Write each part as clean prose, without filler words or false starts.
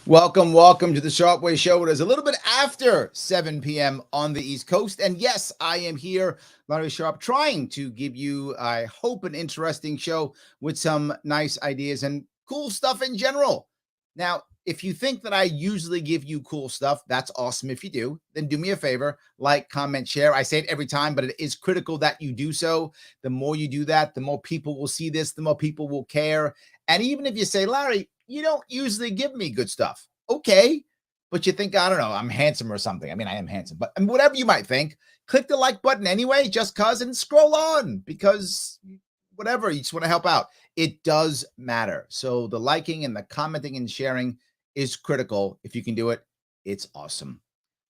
Welcome to the Sharpway Show. It is a little bit after 7 p.m. on the East Coast. And yes, I am here, Larry Sharp, trying to give you, I hope, an interesting show with some nice ideas and cool stuff in general. Now, if you think that I usually give you cool stuff, that's awesome. If you do, then do me a favor, like, comment, share. I say it every time, but it is critical that you do so. The more you do that, the more people will see this, the more people will care. And even if you say, Larry, you don't usually give me good stuff. Okay. But you think, I don't know, I'm handsome or something. I mean, I am handsome, but whatever you might think, click the like button anyway, just cause, and scroll on because whatever, you just want to help out. It does matter. So the liking and the commenting and sharing is critical. If you can do it, it's awesome.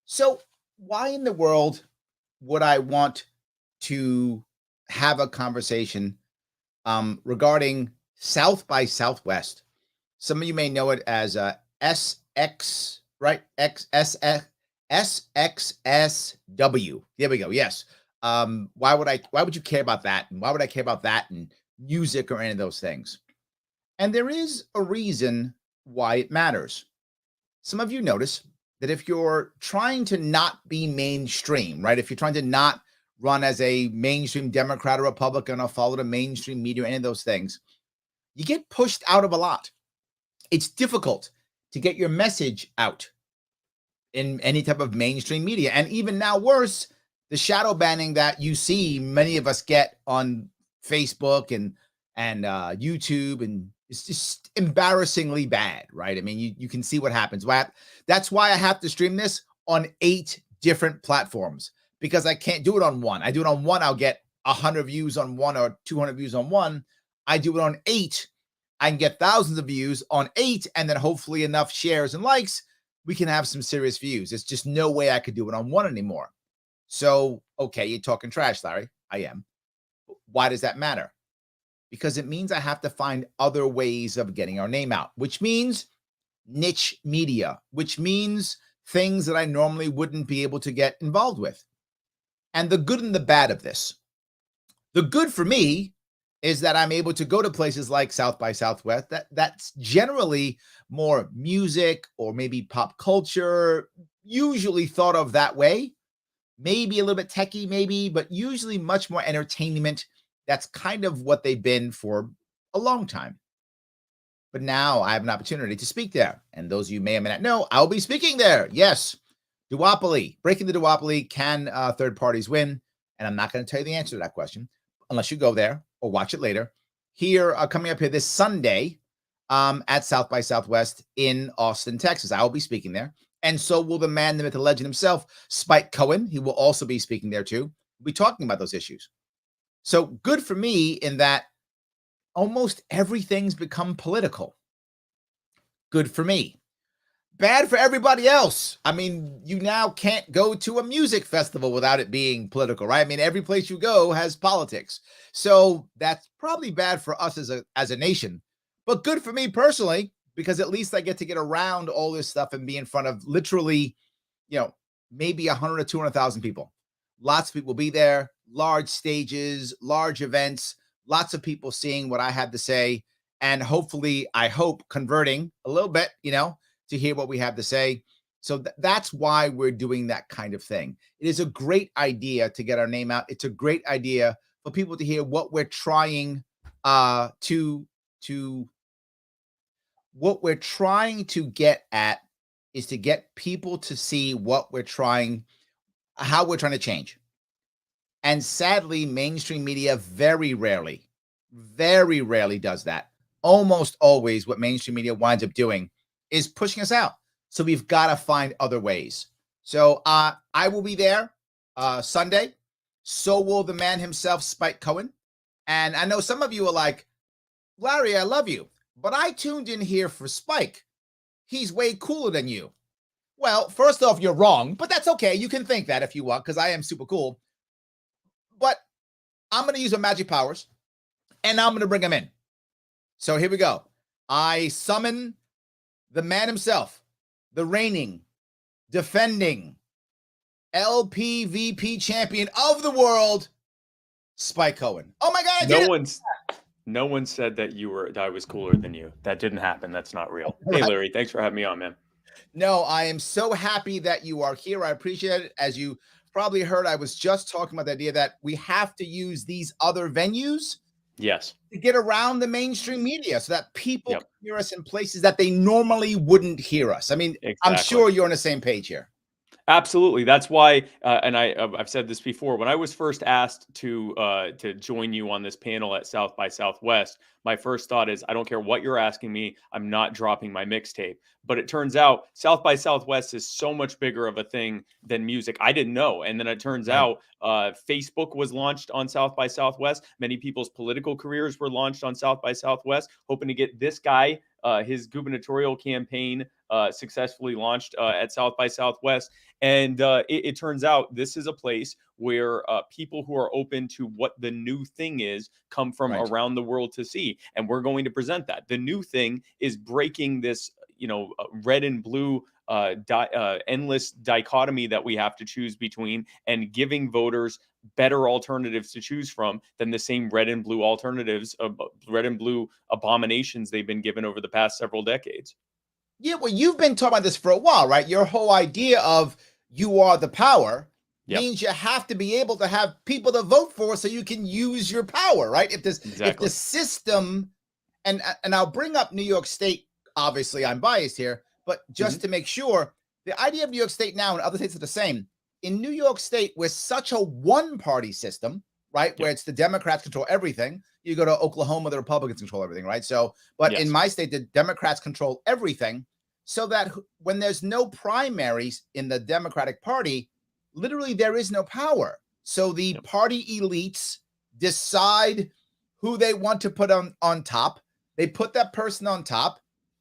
So why in the world would I want to have a conversation regarding South by Southwest? Some of you may know it as SX, right? SXSW. There we go. Yes. Why would you care about that? And why would I care about that and music or any of those things? And there is a reason why it matters. Some of you notice that if you're trying to not be mainstream, right? If you're trying to not run as a mainstream Democrat or Republican or follow the mainstream media or any of those things, you get pushed out of a lot. It's difficult to get your message out in any type of mainstream media. And even now, worse, the shadow banning that you see many of us get on Facebook and YouTube, and it's just embarrassingly bad, right? I mean, you can see what happens. That's why I have to stream this on 8 different platforms, because I can't do it on one. I do it on one, I'll get 100 views on one or 200 views on one. I do it on 8. I can get thousands of views on 8, and then hopefully enough shares and likes, we can have some serious views. It's just no way I could do it on one anymore. So, okay, you're talking trash, Larry. I am. Why does that matter? Because it means I have to find other ways of getting our name out, which means niche media, which means things that I normally wouldn't be able to get involved with. And the good and the bad of this. The good for me is that I'm able to go to places like South by Southwest. That's generally more music or maybe pop culture, usually thought of that way. Maybe a little bit techie, maybe, but usually much more entertainment. That's kind of what they've been for a long time. But now I have an opportunity to speak there. And those of you may or may not know, I'll be speaking there. Yes. Duopoly, breaking the duopoly. Can third parties win? And I'm not going to tell you the answer to that question unless you go there or watch it later. Here, coming up here this Sunday at South by Southwest in Austin, Texas. I will be speaking there. And so will the man, the myth, the legend himself, Spike Cohen. He will also be speaking there too. We'll be talking about those issues. So good for me in that almost everything's become political. Good for me. Bad for everybody else. I mean, you now can't go to a music festival without it being political, right? I mean, every place you go has politics. So that's probably bad for us as a nation, but good for me personally, because at least I get to get around all this stuff and be in front of literally, maybe 100 or 200,000 people. Lots of people will be there, large stages, large events, lots of people seeing what I had to say, and hopefully, I hope, converting a little bit, to hear what we have to say. So that's why we're doing that kind of thing. It is a great idea to get our name out. It's a great idea for people to hear what we're trying what we're trying to get at is to get people to see how we're trying to change. And sadly, mainstream media very rarely does that. Almost always what mainstream media winds up doing is pushing us out. So we've got to find other ways. So I will be there Sunday. So will the man himself, Spike Cohen. And I know some of you are like, Larry, I love you, but I tuned in here for Spike. He's way cooler than you. Well, first off, you're wrong, but that's okay. You can think that if you want, because I am super cool. But I'm going to use my magic powers, and I'm going to bring him in. So here we go. I summon the man himself, the reigning, defending LPVP champion of the world, Spike Cohen. Oh my God! No one said that I was cooler than you. That didn't happen. That's not real. Hey, Larry, thanks for having me on, man. No, I am so happy that you are here. I appreciate it. As you probably heard, I was just talking about the idea that we have to use these other venues Yes. to get around the mainstream media so that people Yep. can hear us in places that they normally wouldn't hear us. I mean, I'm Exactly. sure you're on the same page here. Absolutely. That's why, and I've said this before. When I was first asked to join you on this panel at South by Southwest, my first thought is, I don't care what you're asking me, I'm not dropping my mixtape. But it turns out South by Southwest is so much bigger of a thing than music. I didn't know, and then it turns Right. out Facebook was launched on South by Southwest. Many people's political careers were launched on South by Southwest, hoping to get this guy his gubernatorial campaign successfully launched at South by Southwest. And it turns out this is a place where people who are open to what the new thing is come from Right. around the world to see. And we're going to present that. The new thing is breaking this, red and blue endless dichotomy that we have to choose between, and giving voters better alternatives to choose from than the same red and blue alternatives, red and blue abominations they've been given over the past several decades. Yeah, well, you've been talking about this for a while, right? Your whole idea of you are the power Yep. means you have to be able to have people to vote for so you can use your power, right? If the Exactly. system, and I'll bring up New York State, obviously I'm biased here, but just Mhm. to make sure, the idea of New York State now and other states are the same. In New York State, we're such a one-party system, right? Where Yep. it's the Democrats control everything. You go to Oklahoma, the Republicans control everything, right? So, but in Yes. my state, the Democrats control everything. So that when there's no primaries in the Democratic Party, literally there is no power. So the Yep. party elites decide who they want to put on top. They put that person on top,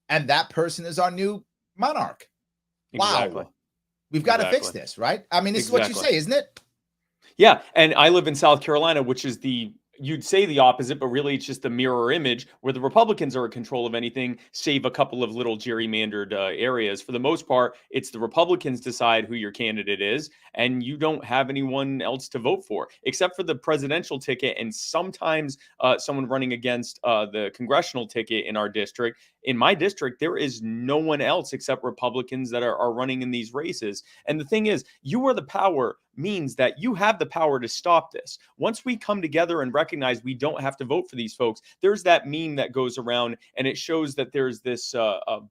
and that person is our new monarch. Exactly. Wow. We've got to fix Exactly. this, right? I mean, this is what you Exactly. say, isn't it? Yeah, and I live in South Carolina, which is you'd say the opposite, but really it's just the mirror image where the Republicans are in control of anything, save a couple of little gerrymandered areas. For the most part, it's the Republicans decide who your candidate is, and you don't have anyone else to vote for, except for the presidential ticket and sometimes someone running against the congressional ticket in our district. In my district, there is no one else except Republicans that are running in these races. And the thing is, you are the power means that you have the power to stop this. Once we come together and recognize we don't have to vote for these folks, there's that meme that goes around and it shows that there's this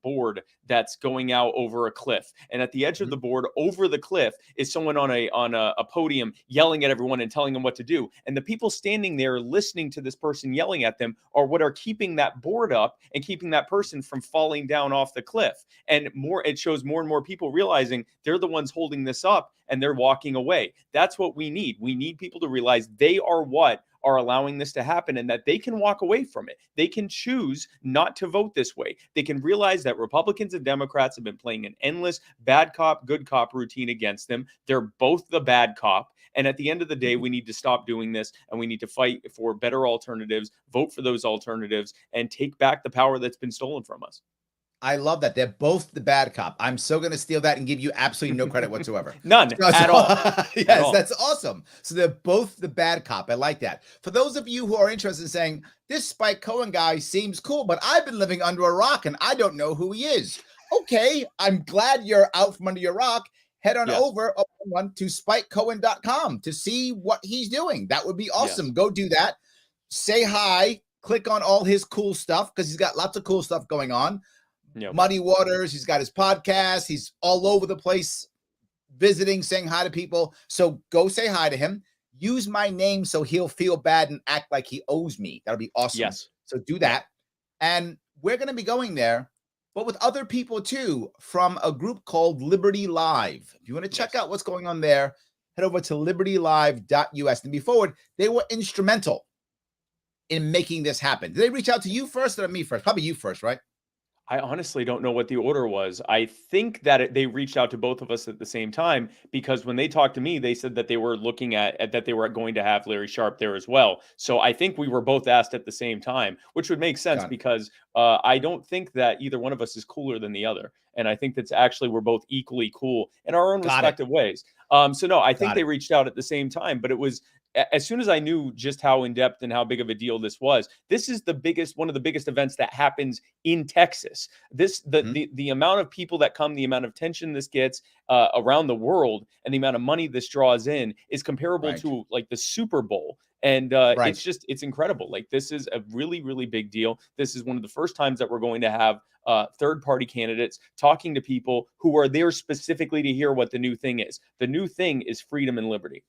board that's going out over a cliff. And at the edge of the Mhm. board over the cliff is someone on a podium yelling at everyone and telling them what to do. And the people standing there listening to this person yelling at them are what are keeping that board up and keeping that person from falling down off the cliff. And it shows more and more people realizing they're the ones holding this up and they're walking away. That's what we need. We need people to realize they are what are allowing this to happen and that they can walk away from it. They can choose not to vote this way. They can realize that Republicans and Democrats have been playing an endless bad cop, good cop routine against them. They're both the bad cop. And at the end of the day, we need to stop doing this and we need to fight for better alternatives, vote for those alternatives, and take back the power that's been stolen from us. I love that. They're both the bad cop. I'm so going to steal that and give you absolutely no credit whatsoever. None at all. Yes, At all. that's awesome. So they're both the bad cop. I like that. For those of you who are interested in saying, this Spike Cohen guy seems cool, but I've been living under a rock and I don't know who he is. Okay, I'm glad you're out from under your rock. Head on Yes. over to spikecohen.com to see what he's doing. That would be awesome. Yes. Go do that. Say hi. Click on all his cool stuff because he's got lots of cool stuff going on. Yep. Muddy Waters. He's got his podcast. He's all over the place visiting, saying hi to people. So go say hi to him. Use my name so he'll feel bad and act like he owes me. That'll be awesome. Yes. So do that. And we're going to be going there, but with other people too, from a group called Liberty Live. If you want to check out what's going on there, head over to libertylive.us. And be forward, they were instrumental in making this happen. Did they reach out to you first or me first? Probably you first, right? I honestly don't know what the order was. I think that they reached out to both of us at the same time because when they talked to me, they said that they were looking at that they were going to have Larry Sharpe there as well. So I think we were both asked at the same time, which would make sense because I don't think that either one of us is cooler than the other. And I think that's actually we're both equally cool in our own respective ways. So no, I think they reached out at the same time, but it was as soon as I knew just how in depth and how big of a deal this was, this is one of the biggest events that happens in Texas. The amount of people that come, the amount of attention this gets around the world, and the amount of money this draws in is comparable Right. to like the Super Bowl. And Right. it's incredible. Like, this is a really, really big deal. This is one of the first times that we're going to have third-party candidates talking to people who are there specifically to hear what the new thing is. The new thing is freedom and liberty.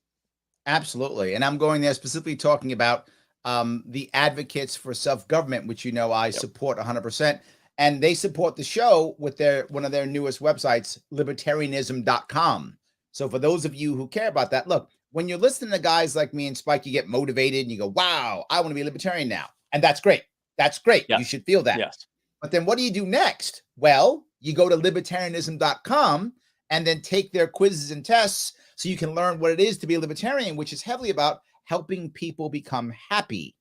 Absolutely. And I'm going there specifically talking about the advocates for self-government, which I Yep. support 100%. And they support the show with one of their newest websites, libertarianism.com. So for those of you who care about that, look, when you're listening to guys like me and Spike, you get motivated and you go, wow, I want to be a libertarian now. And that's great. That's great. Yes. You should feel that. Yes. But then what do you do next? Well, you go to libertarianism.com and then take their quizzes and tests so you can learn what it is to be a libertarian, which is heavily about helping people become happy.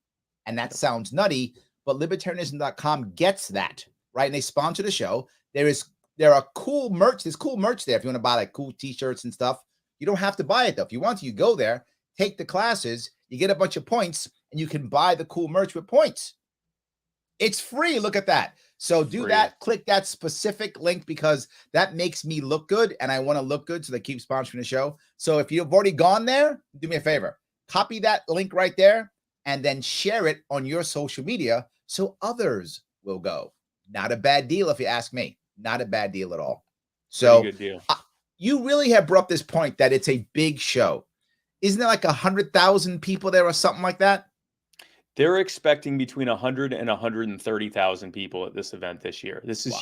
And that sounds nutty, but libertarianism.com gets that, right? And they sponsor the show. There are cool merch. There's cool merch there if you want to buy like cool t-shirts and stuff. You don't have to buy it though. If you want to, you go there, take the classes, you get a bunch of points, and you can buy the cool merch with points. It's free. Look at that. So do that. Click that specific link because that makes me look good and I want to look good. So they keep sponsoring the show. So if you've already gone there, do me a favor. Copy that link right there and then share it on your social media so others will go. Not a bad deal if you ask me. Not a bad deal at all. So good deal. You really have brought up this point that it's a big show. Isn't there like 100,000 people there or something like that? They're expecting between 100 and 130,000 people at this event this year. This is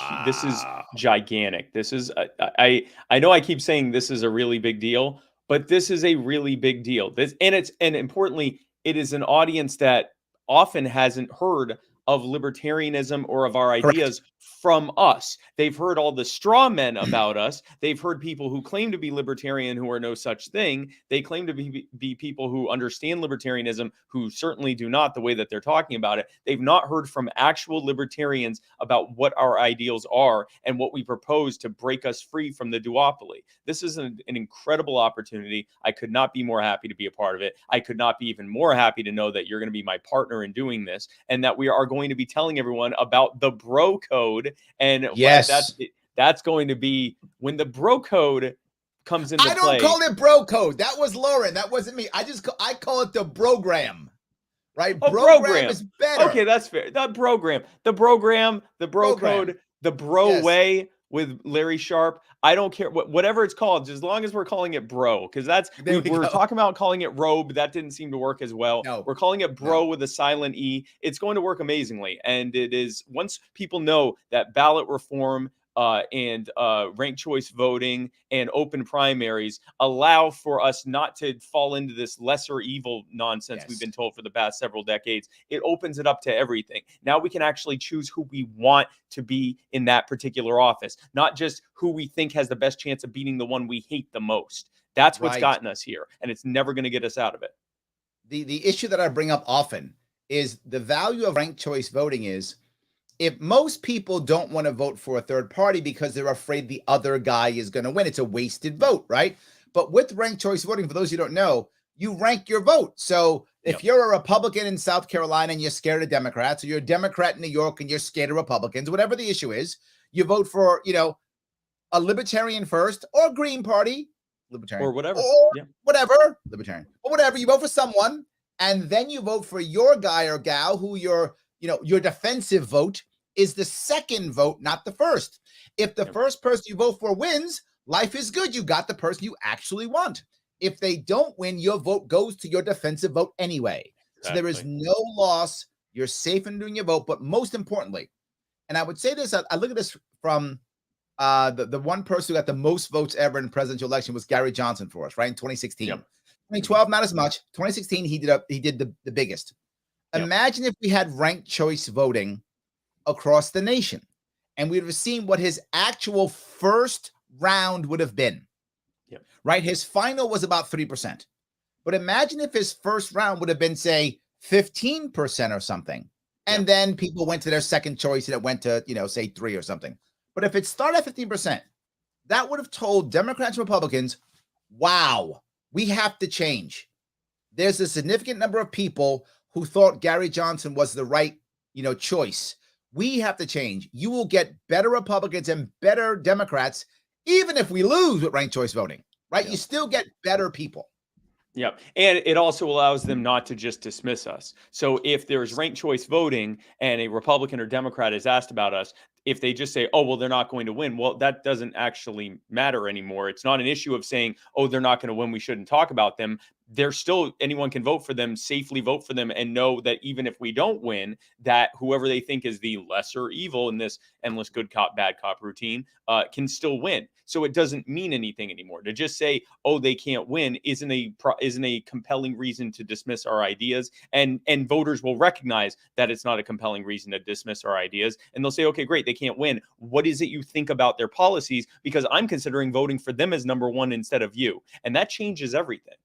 gigantic. This is I know I keep saying this is a really big deal, but this is a really big deal. And importantly, it is an audience that often hasn't heard of libertarianism or of our ideas from us. They've heard all the straw men about us. They've heard people who claim to be libertarian who are no such thing. They claim to be people who understand libertarianism, who certainly do not the way that they're talking about it. They've not heard from actual libertarians about what our ideals are and what we propose to break us free from the duopoly. This is an incredible opportunity. I could not be more happy to be a part of it. I could not be even more happy to know that you're going to be my partner in doing this and that we are going to be telling everyone about the bro code. And yes, that's going to be when the bro code comes into play. I don't call it bro code. That was Lauren. That wasn't me. I call it the program. Right? Oh, program is better. Okay, that's fair. The bro code, the bro way with Larry Sharp. I don't care whatever it's called, as long as we're calling it bro, because we're talking about calling it robe. That didn't seem to work as well. No, we're calling it bro with a silent E. It's going to work amazingly. And it is, once people know that ballot reform and ranked choice voting and open primaries allow for us not to fall into this lesser evil nonsense we've been told for the past several decades. It opens it up to everything. Now we can actually choose who we want to be in that particular office, not just who we think has the best chance of beating the one we hate the most. That's what's gotten us here, and it's never going to get us out of it. The issue that I bring up often is the value of ranked choice voting is, if most people don't want to vote for a third party because they're afraid the other guy is going to win, it's a wasted vote, right? But with ranked choice voting, for those who don't know, you rank your vote. So if you're a Republican in South Carolina and you're scared of Democrats, or you're a Democrat in New York and you're scared of Republicans, whatever the issue is, you vote for, a libertarian first, or Green Party, libertarian, or whatever, whatever, libertarian, or whatever. You vote for someone, and then you vote for your guy or gal who your defensive vote is the second vote, not the first. If the first person you vote for wins, life is good. You got the person you actually want. If they don't win, your vote goes to your defensive vote anyway. So there is no loss. You're safe in doing your vote. But most importantly, and I would say this, I look at this from the one person who got the most votes ever in the presidential election was Gary Johnson for us, right? In 2016. 2012, not as much. 2016, he did the biggest. Imagine if we had ranked choice voting across the nation and we'd have seen what his actual first round would have been, right? His final was about 3%. But imagine if his first round would have been, say, 15% or something. And then people went to their second choice and it went to, say 3 or something. But if it started at 15%, that would have told Democrats and Republicans, wow, we have to change. there's a significant number of people who thought Gary Johnson was the right, choice. We have to change. You will get better Republicans and better Democrats, even if we lose with ranked choice voting, right? Yeah. You still get better people. Yep. And it also allows them not to just dismiss us. So if there's ranked choice voting and a Republican or Democrat is asked about us, if they just say, oh, well, they're not going to win, well, that doesn't actually matter anymore. It's not an issue of saying, oh, they're not going to win, we shouldn't talk about them. They're still, anyone can vote for them, safely vote for them, and know that even if we don't win, that whoever they think is the lesser evil in this endless good cop, bad cop routine can still win. So it doesn't mean anything anymore. To just say, oh, they can't win isn't a compelling reason to dismiss our ideas. And voters will recognize that it's not a compelling reason to dismiss our ideas. And they'll say, okay, great, they can't win. What is it you think about their policies? Because I'm considering voting for them as number one instead of you. And that changes everything.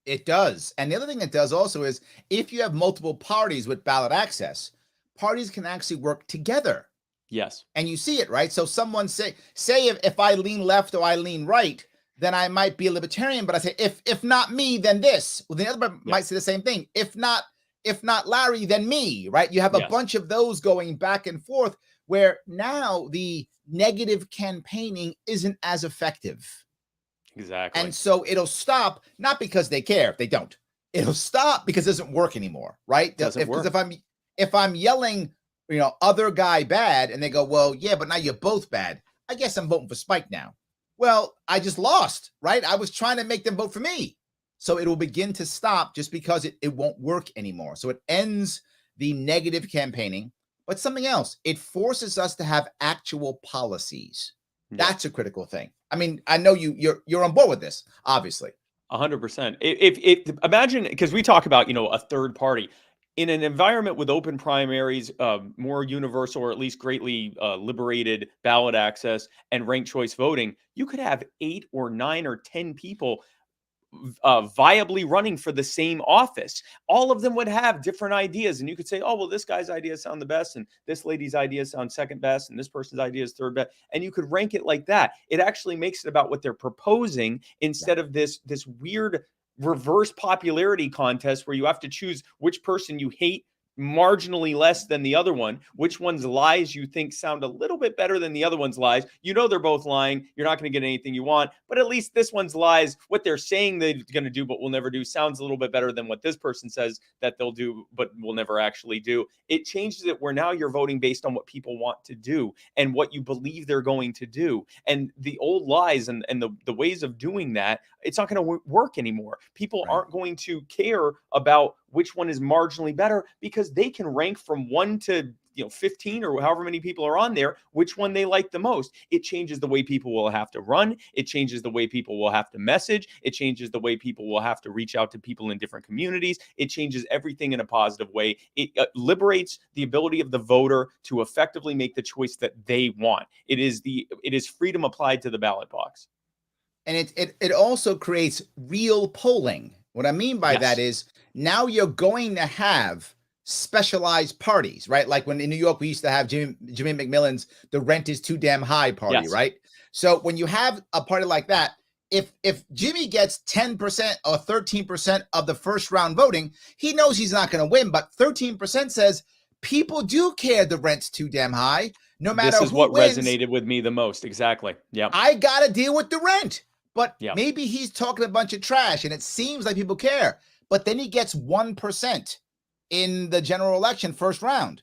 It does. And the other thing it does also is if you have multiple parties with ballot access, parties can actually work together. Yes. And you see it, right? So someone say if I lean left or I lean right, then I might be a libertarian, but I say if not me, then this. Well, the other might say the same thing. If not Larry, then me, right? You have a bunch of those going back and forth where now the negative campaigning isn't as effective. Exactly. And so it'll stop, not because they care, if they don't. It'll stop because it doesn't work anymore, right? Work. If I'm yelling, other guy bad, and they go, well, yeah, but now you're both bad. I guess I'm voting for Spike now. Well, I just lost, right? I was trying to make them vote for me. So it will begin to stop just because it won't work anymore. So it ends the negative campaigning, but something else, it forces us to have actual policies. That's a critical thing. I mean, I know you're on board with this, obviously. 100%. If imagine, because we talk about, a third party in an environment with open primaries, more universal or at least greatly liberated ballot access and ranked choice voting, you could have 8 or 9 or 10 people viably running for the same office. All of them would have different ideas, and you could say, oh, well, this guy's ideas sound the best, and this lady's ideas sound second best, and this person's idea is third best, and you could rank it like that. It actually makes it about what they're proposing instead of this weird reverse popularity contest where you have to choose which person you hate marginally less than the other one, which one's lies you think sound a little bit better than the other one's lies. They're both lying. You're not going to get anything you want, but at least this one's lies, what they're saying they're going to do but will never do, sounds a little bit better than what this person says that they'll do but will never actually do. It changes it where now you're voting based on what people want to do and what you believe they're going to do. And the old lies and the ways of doing that, it's not going to work anymore. People aren't going to care about which one is marginally better because they can rank from 1 to 15 or however many people are on there, which one they like the most. It changes the way people will have to run. It changes the way people will have to message. It changes the way people will have to reach out to people in different communities. It changes everything in a positive way. It liberates the ability of the voter to effectively make the choice that they want. It is freedom applied to the ballot box. And it also creates real polling. What I mean by that is now you're going to have specialized parties, right? Like when in New York, we used to have Jimmy McMillan's "The Rent Is Too Damn High" party, right? So when you have a party like that, if Jimmy gets 10% or 13% of the first round voting, he knows he's not going to win, but 13% says people do care the rent's too damn high. No matter who wins. This is what resonated with me the most. Exactly. Yeah. I got to deal with the rent. But maybe he's talking a bunch of trash and it seems like people care. But then he gets 1% in the general election first round,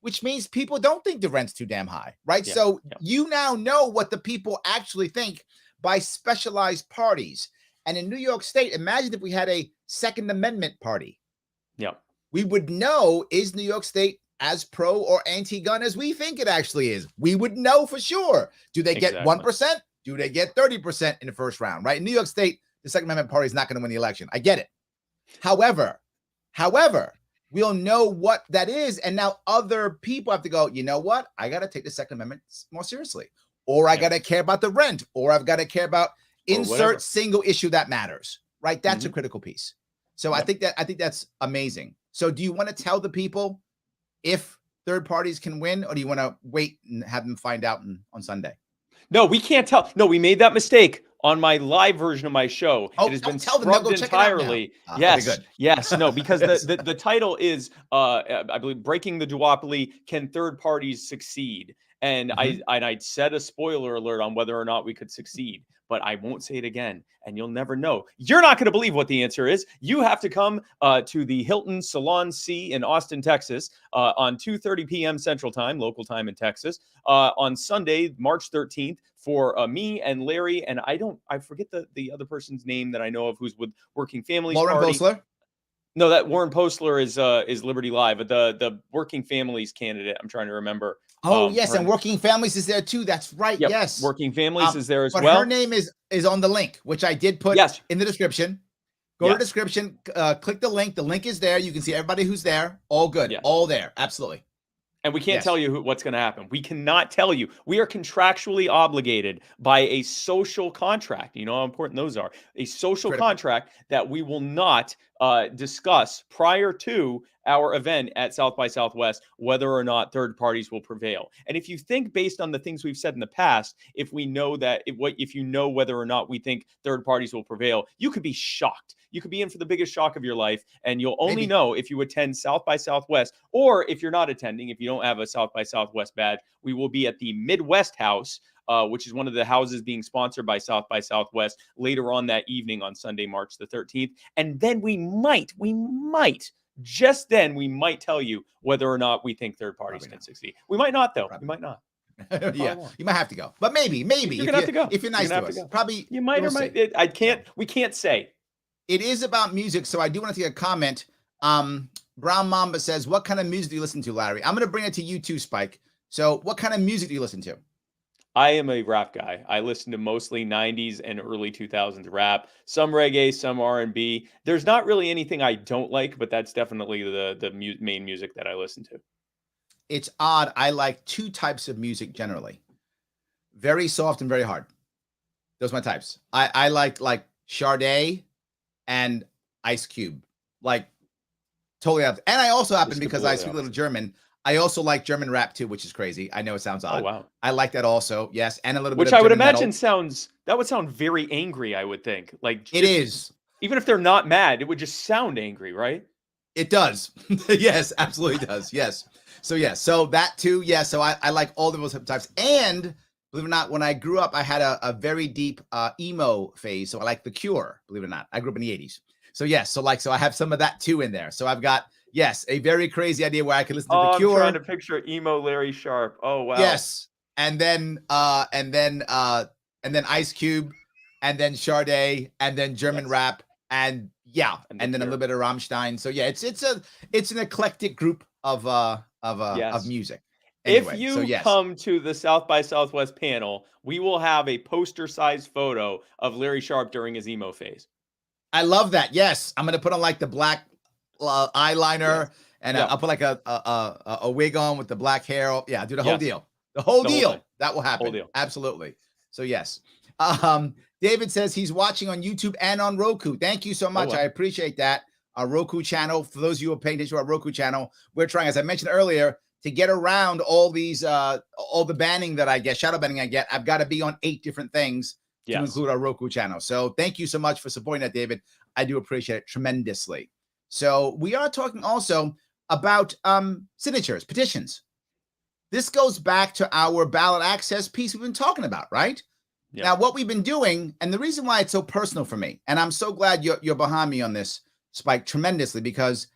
which means people don't think the rent's too damn high, right? So you now know what the people actually think by specialized parties. And in New York State, imagine if we had a Second Amendment party. Yeah. We would know, is New York State as pro or anti-gun as we think it actually is? We would know for sure. Do they get 1%? Do they get 30% in the first round, right? In New York State, the Second Amendment party is not going to win the election. I get it. However, we'll know what that is. And now other people have to go, you know what? I got to take the Second Amendment more seriously. Or I got to care about the rent. Or I've got to care about insert single issue that matters, right? That's a critical piece. So I think that's amazing. So do you want to tell the people if third parties can win, or do you want to wait and have them find out on Sunday? No, we can't tell. No, we made that mistake on my live version of my show. It Oh, has been don't tell them. They'll scrubbed go check it out now. entirely. Okay, Yes, good. yes, no, because Yes. the title is I believe breaking the duopoly. Can third parties succeed? And Mhm. I'd set a spoiler alert on whether or not we could succeed, but I won't say it again, and you'll never know. You're not going to believe what the answer is. You have to come to the Hilton Salon C in Austin, Texas, on 2:30 p.m. Central Time, local time in Texas, on Sunday, March 13th, for me and Larry, and I forget the other person's name that I know of who's with Working Families Lauren Party. Bosler. No, that Warren Postler is Liberty Live, but the Working Families candidate, I'm trying to remember. Oh, yes, Her and Working Families is there too. That's right. Yep, Yes. Working Families is there as But well. her name is on the link, which I did put Yes. in the description. Go Yeah. to description, click the link. The link is there. You can see everybody who's there. All good. Yes. All there. Absolutely. And we can't Yes. tell you what's going to happen. We cannot tell you. We are contractually obligated by a social contract. You know how important those are. A social Critical. contract that we will not discuss prior to our event at South by Southwest whether or not third parties will prevail. And if you think based on the things we've said in the past, if we know that if you know whether or not we think third parties will prevail, you could be shocked. You could be in for the biggest shock of your life, and you'll only Maybe. know if you attend South by Southwest, or if you're not attending, if you don't have a South by Southwest badge, we will be at the Midwest House, which is one of the houses being sponsored by South by Southwest later on that evening on Sunday, March the 13th. And then we might tell you whether or not we think third parties Probably can not. succeed. We might not, though. Probably We might not. Yeah, won't. you might have to go, but maybe You're gonna have to go. if you're nice to us, probably You might we'll or might. see. We can't say. It is about music, so I do want to take a comment. Brown Mamba says, "What kind of music do you listen to, Larry?" I'm going to bring it to you too, Spike. So, what kind of music do you listen to? I am a rap guy. I listen to mostly 90s and early 2000s rap, some reggae, some R&B. There's not really anything I don't like, but that's definitely the main music that I listen to. It's odd. I like two types of music generally. Very soft and very hard. Those are my types. I like Sade and Ice Cube. Like totally up. And I also happen, because I speak a little German, I also like German rap too, which is crazy. I know it sounds odd. Oh, wow. I like that also. Yes, and a little Which bit of I would German imagine metal. that would sound very angry, I would think. Like It is. even if they're not mad, it would just sound angry, right? It does. Yes, absolutely does. Yes. So yes, so that too. Yes. So I like all of those types. And believe it or not, when I grew up, I had a very deep emo phase. So I like The Cure, believe it or not. I grew up in the 80s. So yes, so I have some of that too in there. So I've got, yes, a very crazy idea where I can listen to The Cure. I'm trying to picture emo Larry Sharp. Oh wow. Yes. And then Ice Cube, and then Sade, and then German rap, and yeah, and then a little bit of Rammstein. So yeah, it's an eclectic group of music. Anyway, If you so yes. come to the South by Southwest panel, we will have a poster-sized photo of Larry Sharp during his emo phase. I love that. Yes, I'm gonna put on like the black eyeliner, and I'll put like a wig on with the black hair. Yeah, do the whole deal. The whole deal. That will happen. Whole deal. Absolutely. So yes. David says he's watching on YouTube and on Roku. Thank you so much. I appreciate that. Our Roku channel. For those of you who are paying attention to our Roku channel, we're trying, as I mentioned earlier, to get around all these all the banning that I get, shadow banning I get. I've got to be on 8 different things to include our Roku channel. So thank you so much for supporting that, David. I do appreciate it tremendously. So we are talking also about signatures, petitions. This goes back to our ballot access piece we've been talking about, right? Yeah. Now, what we've been doing, and the reason why it's so personal for me, and I'm so glad you're behind me on this, Spike, tremendously, because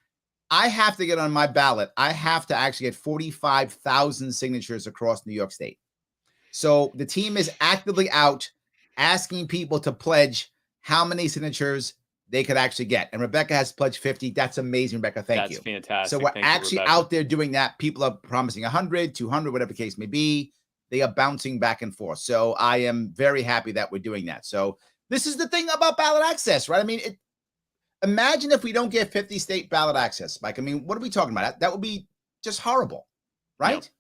I have to get on my ballot. I have to actually get 45,000 signatures across New York State. So the team is actively out asking people to pledge how many signatures they could actually get. And Rebecca has pledged 50. That's amazing, Rebecca. Thank you. That's fantastic. So we're actually out there doing that. People are promising 100, 200, whatever the case may be. They are bouncing back and forth. So I am very happy that we're doing that. So this is the thing about ballot access, right? I mean, imagine if we don't get 50 state ballot access, Spike. I mean, what are we talking about? That would be just horrible, right? Yeah.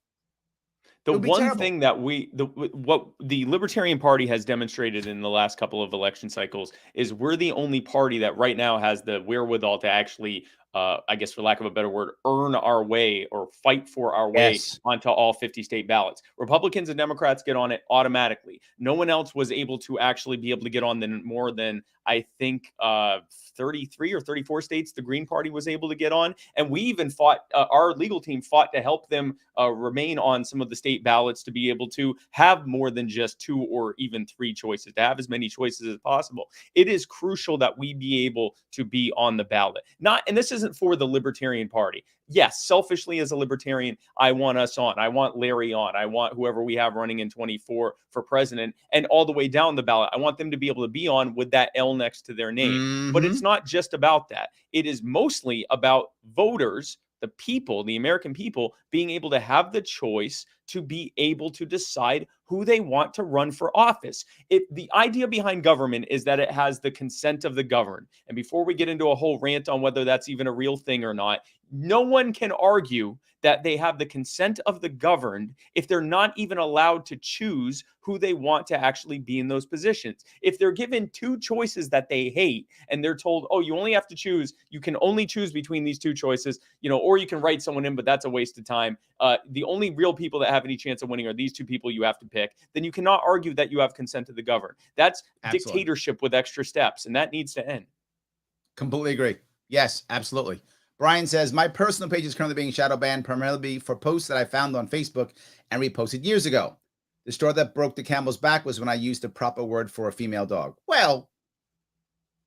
The one thing that what the Libertarian Party has demonstrated in the last couple of election cycles is we're the only party that right now has the wherewithal to actually I guess for lack of a better word, earn our way or fight for our way Yes. onto all 50 state ballots. Republicans and Democrats get on it automatically. No one else was able to actually be able to get on more than, I think, 33 or 34 states the Green Party was able to get on. And we even fought, our legal team fought to help them remain on some of the state ballots to be able to have more than just 2 or even 3 choices, to have as many choices as possible. It is crucial that we be able to be on the ballot. And this isn't for the Libertarian Party. Yes, selfishly as a libertarian, I want us on. I want Larry on. I want whoever we have running in 24 for president, and all the way down the ballot. I want them to be able to be on with that L next to their name. But it's not just about that. It is mostly about voters, the people, the American people, being able to have the choice to be able to decide who they want to run for office. The idea behind government is that it has the consent of the governed. And before we get into a whole rant on whether that's even a real thing or not, no one can argue that they have the consent of the governed if they're not even allowed to choose who they want to actually be in those positions. If they're given 2 choices that they hate and they're told, oh, you only have to choose, you can only choose between these 2 choices, or you can write someone in, but that's a waste of time. The only real people that have any chance of winning are these 2 people you have to pick. Then you cannot argue that you have consent of the governed. That's Absolutely. dictatorship with extra steps, and that needs to end. Completely agree. Yes, absolutely. Brian says, my personal page is currently being shadow banned primarily for posts that I found on Facebook and reposted years ago. The straw that broke the camel's back was when I used the proper word for a female dog. Well,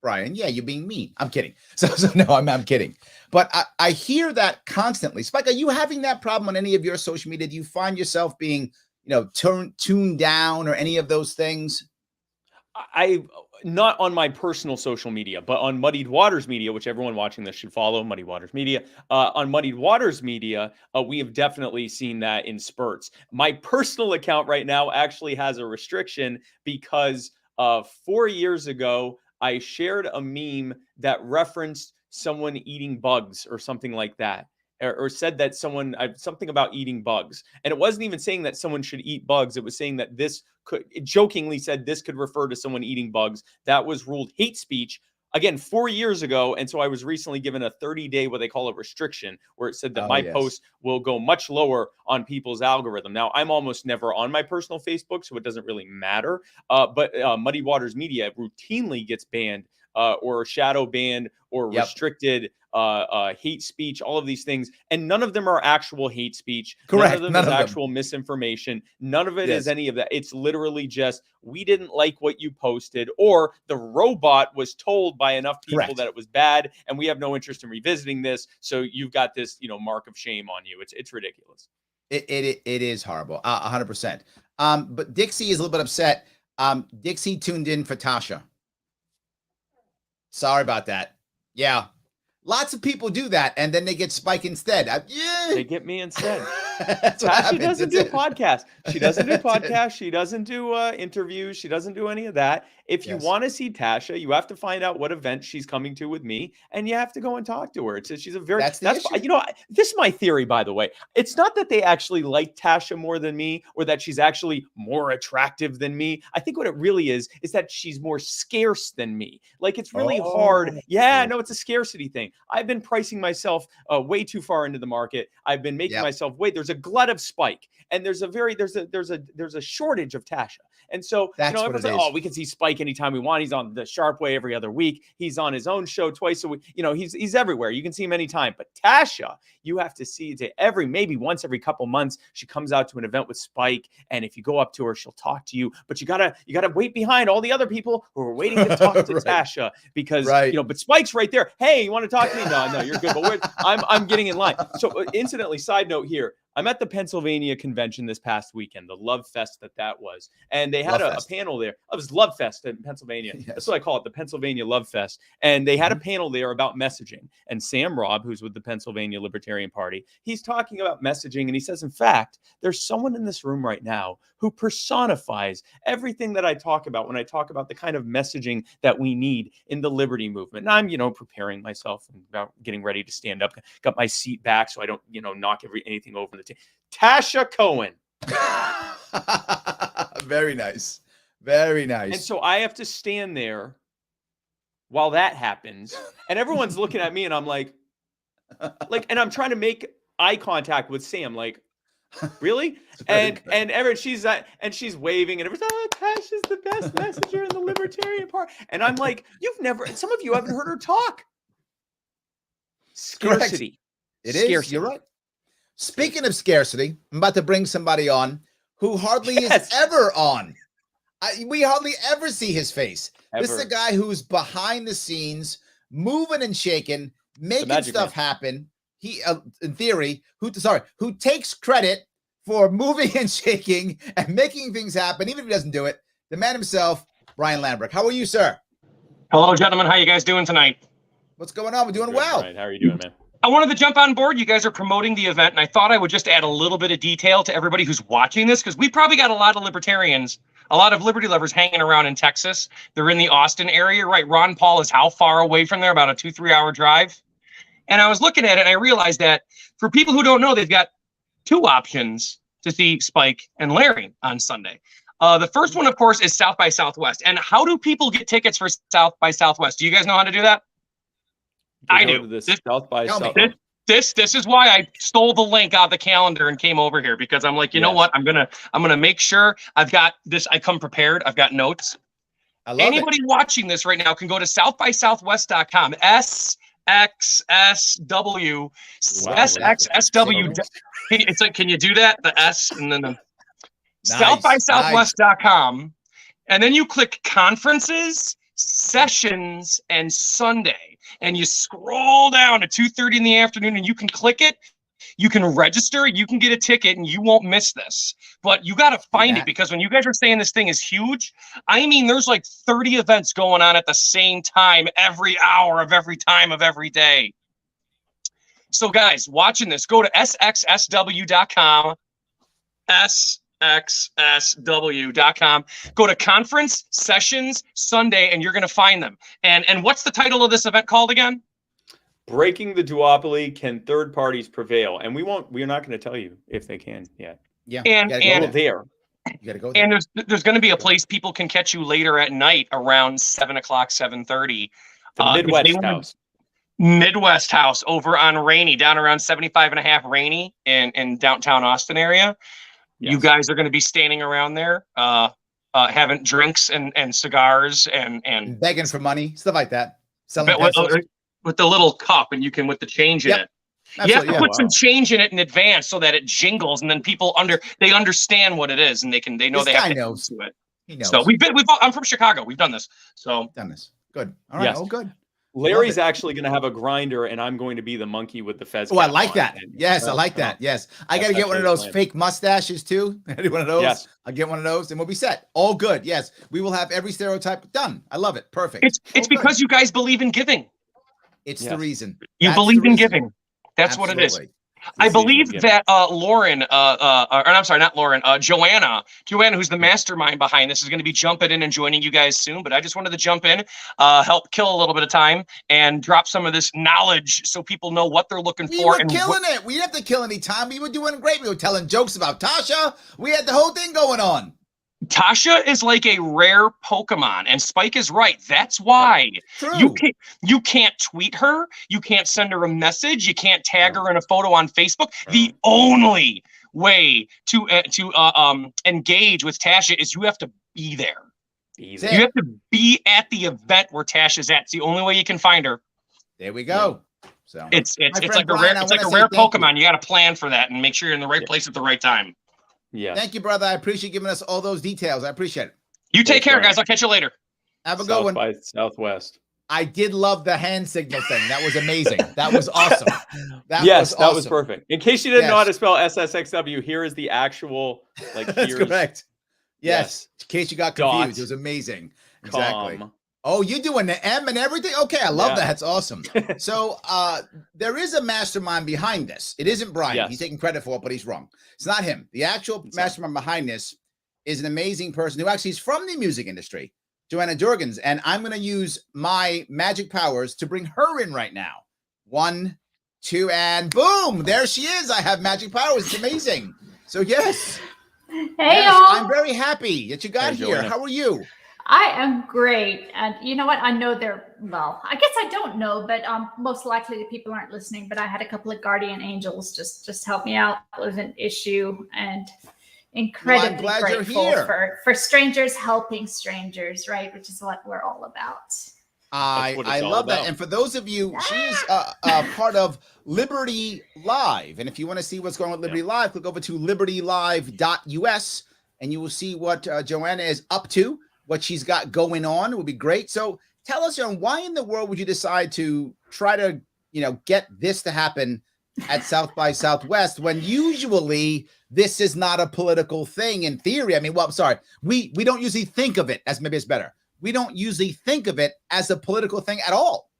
Brian, yeah, you're being mean. I'm kidding. So no, I'm kidding. But I hear that constantly. Spike, are you having that problem on any of your social media? Do you find yourself being, tuned down or any of those things? I not on my personal social media, but on Muddied Waters Media, which everyone watching this should follow, Muddied Waters Media. On Muddied Waters Media, we have definitely seen that in spurts. My personal account right now actually has a restriction because 4 years ago, I shared a meme that referenced someone eating bugs or something like that. Or said that something about eating bugs. And it wasn't even saying that someone should eat bugs. It was saying that it jokingly said this could refer to someone eating bugs. That was ruled hate speech, again, 4 years ago. And so I was recently given a 30-day, what they call a restriction, where it said that my post will go much lower on people's algorithm. Now, I'm almost never on my personal Facebook, so it doesn't really matter. But Muddy Waters Media routinely gets banned or shadow banned or restricted, hate speech, all of these things. And none of them are actual hate speech. Correct. None of them is actual misinformation. None of it is any of that. It's literally just, we didn't like what you posted, or the robot was told by enough people that it was bad, and we have no interest in revisiting this. So you've got this, mark of shame on you. It's ridiculous. It is horrible. 100%. But Dixie is a little bit upset. Dixie tuned in for Tasha. Sorry about that. Yeah. Lots of people do that, and then they get Spike instead. They get me instead. Tasha doesn't do podcasts. She doesn't do podcasts. She doesn't do interviews. She doesn't do any of that. If you want to see Tasha, you have to find out what event she's coming to with me, and you have to go and talk to her. She's a very that's the issue. This is my theory, by the way. It's not that they actually like Tasha more than me, or that she's actually more attractive than me. I think what it really is that she's more scarce than me. Like, it's really hard. Yeah, no, it's a scarcity thing. I've been pricing myself way too far into the market. I've been making myself wait. There's a glut of Spike, and there's a shortage of Tasha. And so, everyone's like, oh, we can see Spike anytime we want. He's on the Sharp Way every other week. He's on his own show twice a week. He's everywhere. You can see him anytime. But Tasha, you have to see maybe once every couple months, she comes out to an event with Spike, and if you go up to her, she'll talk to you. But you gotta wait behind all the other people who are waiting to talk to Tasha, because but Spike's right there. Hey, you want to talk to me? No, you're good. But I'm getting in line. So, incidentally, side note here. I'm at the Pennsylvania convention this past weekend, the Love Fest that was. And they had a panel there. It was Love Fest in Pennsylvania. Yes. That's what I call it, the Pennsylvania Love Fest. And they had a panel there about messaging. And Sam Robb, who's with the Pennsylvania Libertarian Party, he's talking about messaging. And he says, in fact, there's someone in this room right now who personifies everything that I talk about when I talk about the kind of messaging that we need in the liberty movement. And I'm, preparing myself and about getting ready to stand up, got my seat back so I don't, knock anything over the table. Tasha Cohen. Very nice. Very nice. And so I have to stand there while that happens. And everyone's looking at me and I'm like, Like, and I'm trying to make eye contact with Sam, like, really? Very And good. she's waving, and everyone's, oh, Tash is the best messenger in the Libertarian Party. And I'm like, some of you haven't heard her talk. Correct. Scarcity. It is. You're right. Speaking of scarcity, I'm about to bring somebody on who hardly is ever on. We hardly ever see his face. This is a guy who's behind the scenes, moving and shaking, making stuff happen. He, in theory, who takes credit for moving and shaking and making things happen, even if he doesn't do it. The man himself, Brian Lambert. How are you, sir? Hello, gentlemen. How you guys doing tonight? What's going on? We're doing well. Right. How are you doing, man? I wanted to jump on board. You guys are promoting the event, and I thought I would just add a little bit of detail to everybody who's watching this, because we probably got a lot of libertarians, a lot of liberty lovers hanging around in Texas. They're in the Austin area, right? Ron Paul is how far away from there? About a 2-3 hour drive. And I was looking at it, and I realized that for people who don't know, they've got two options to see Spike and Larry on Sunday. The first one, of course, is South by Southwest. And how do people get tickets for South by Southwest? Do you guys know how to do that? I do. This South by Southwest. This is why I stole the link out of the calendar and came over here, because I'm like, you know what? I'm gonna make sure I've got this. I come prepared. I've got notes. Anybody watching this right now can go to southbysouthwest.com. SXSW. SXSW. It's like, can you do that? The S and then the southbysouthwest.com. And then you click conferences, sessions, and Sunday. And you scroll down to 2:30 in the afternoon, and you can click it. You can register. You can get a ticket, and you won't miss this. But you got to find it, because when you guys are saying this thing is huge, I mean, there's like 30 events going on at the same time, every hour of every time of every day. So guys, watching this, go to sxsw.com, sxsw.com, go to conference sessions Sunday, and you're going to find them. And what's the title of this event called again? Breaking the duopoly, can third parties prevail? And we're not going to tell you if they can yet. Yeah. And you gotta go there. And there's going to be a place people can catch you later at night around 7 o'clock, 7:30. The Midwest House. Midwest House over on Rainey, down around 75.5 Rainey in downtown Austin area. Yes. You guys are going to be standing around there, having drinks and cigars and begging for money, stuff like that. With the little cup, and you can with the change in it. Absolutely, you have to put some change in it in advance so that it jingles, and then people understand what it is, and they know they have to knows. Do it. He knows. So I'm from Chicago. We've done this. Good. All right. Yes. Oh, good. Larry's actually going to have a grinder, and I'm going to be the monkey with the fez. Oh, I like that. Yes, I like that. Yes. I got to get one of those fake mustaches too. One of those. Yes. I'll get one of those and we'll be set. All good. Yes. We will have every stereotype done. I love it. Perfect. It's because you guys believe in giving. It's the reason. You believe in giving. That's what it is. I believe that Lauren, or I'm sorry, not Lauren, Joanna, who's the mastermind behind this, is going to be jumping in and joining you guys soon. But I just wanted to jump in, help kill a little bit of time, and drop some of this knowledge so people know what they're looking for. We were killing it. We didn't have to kill any time. We were doing great. We were telling jokes about Tasha. We had the whole thing going on. Tasha is like a rare Pokemon, and Spike is right. That's why you can't tweet her, you can't send her a message, you can't tag her in a photo on Facebook. The only way to engage with Tasha is you have to be there. Easy. You have to be at the event where Tasha's at. It's the only way you can find her. There we go. So it's like a rare Pokemon. You got to plan for that and make sure you're in the right place at the right time. Yeah. Thank you, brother. I appreciate giving us all those details. I appreciate it. You take care, guys. I'll catch you later. Have a good one. South by Southwest. I did love the hand signal thing. That was amazing. That was awesome. That was perfect. In case you didn't know how to spell SSXW, here is the actual That's correct. Yes. In case you got confused, it was amazing. Exactly. Oh, you're doing the M and everything? Okay, I love that. That's awesome. So there is a mastermind behind this. It isn't Brian. Yes. He's taking credit for it, but he's wrong. It's not him. The actual mastermind behind this is an amazing person who actually is from the music industry, Joanna Jorgens. And I'm going to use my magic powers to bring her in right now. 1, 2, and boom. There she is. I have magic powers. It's amazing. So, yes. Hey, y'all. I'm very happy that you got here. Joanna. How are you? I am great. And you know what? I know well, I guess I don't know, but most likely the people aren't listening, but I had a couple of guardian angels just help me out with an issue, and incredibly glad you're grateful here. for strangers helping strangers, right? Which is what we're all about. I love that. And for those of you, she is part of Liberty Live. And if you want to see what's going on with Liberty Live, click over to libertylive.us and you will see what Joanna is up to, what she's got going on. It would be great. So tell us, why in the world would you decide to try to, get this to happen at South by Southwest when usually this is not a political thing in theory? I mean, well, I'm sorry. We don't usually think of it as, maybe it's better, we don't usually think of it as a political thing at all.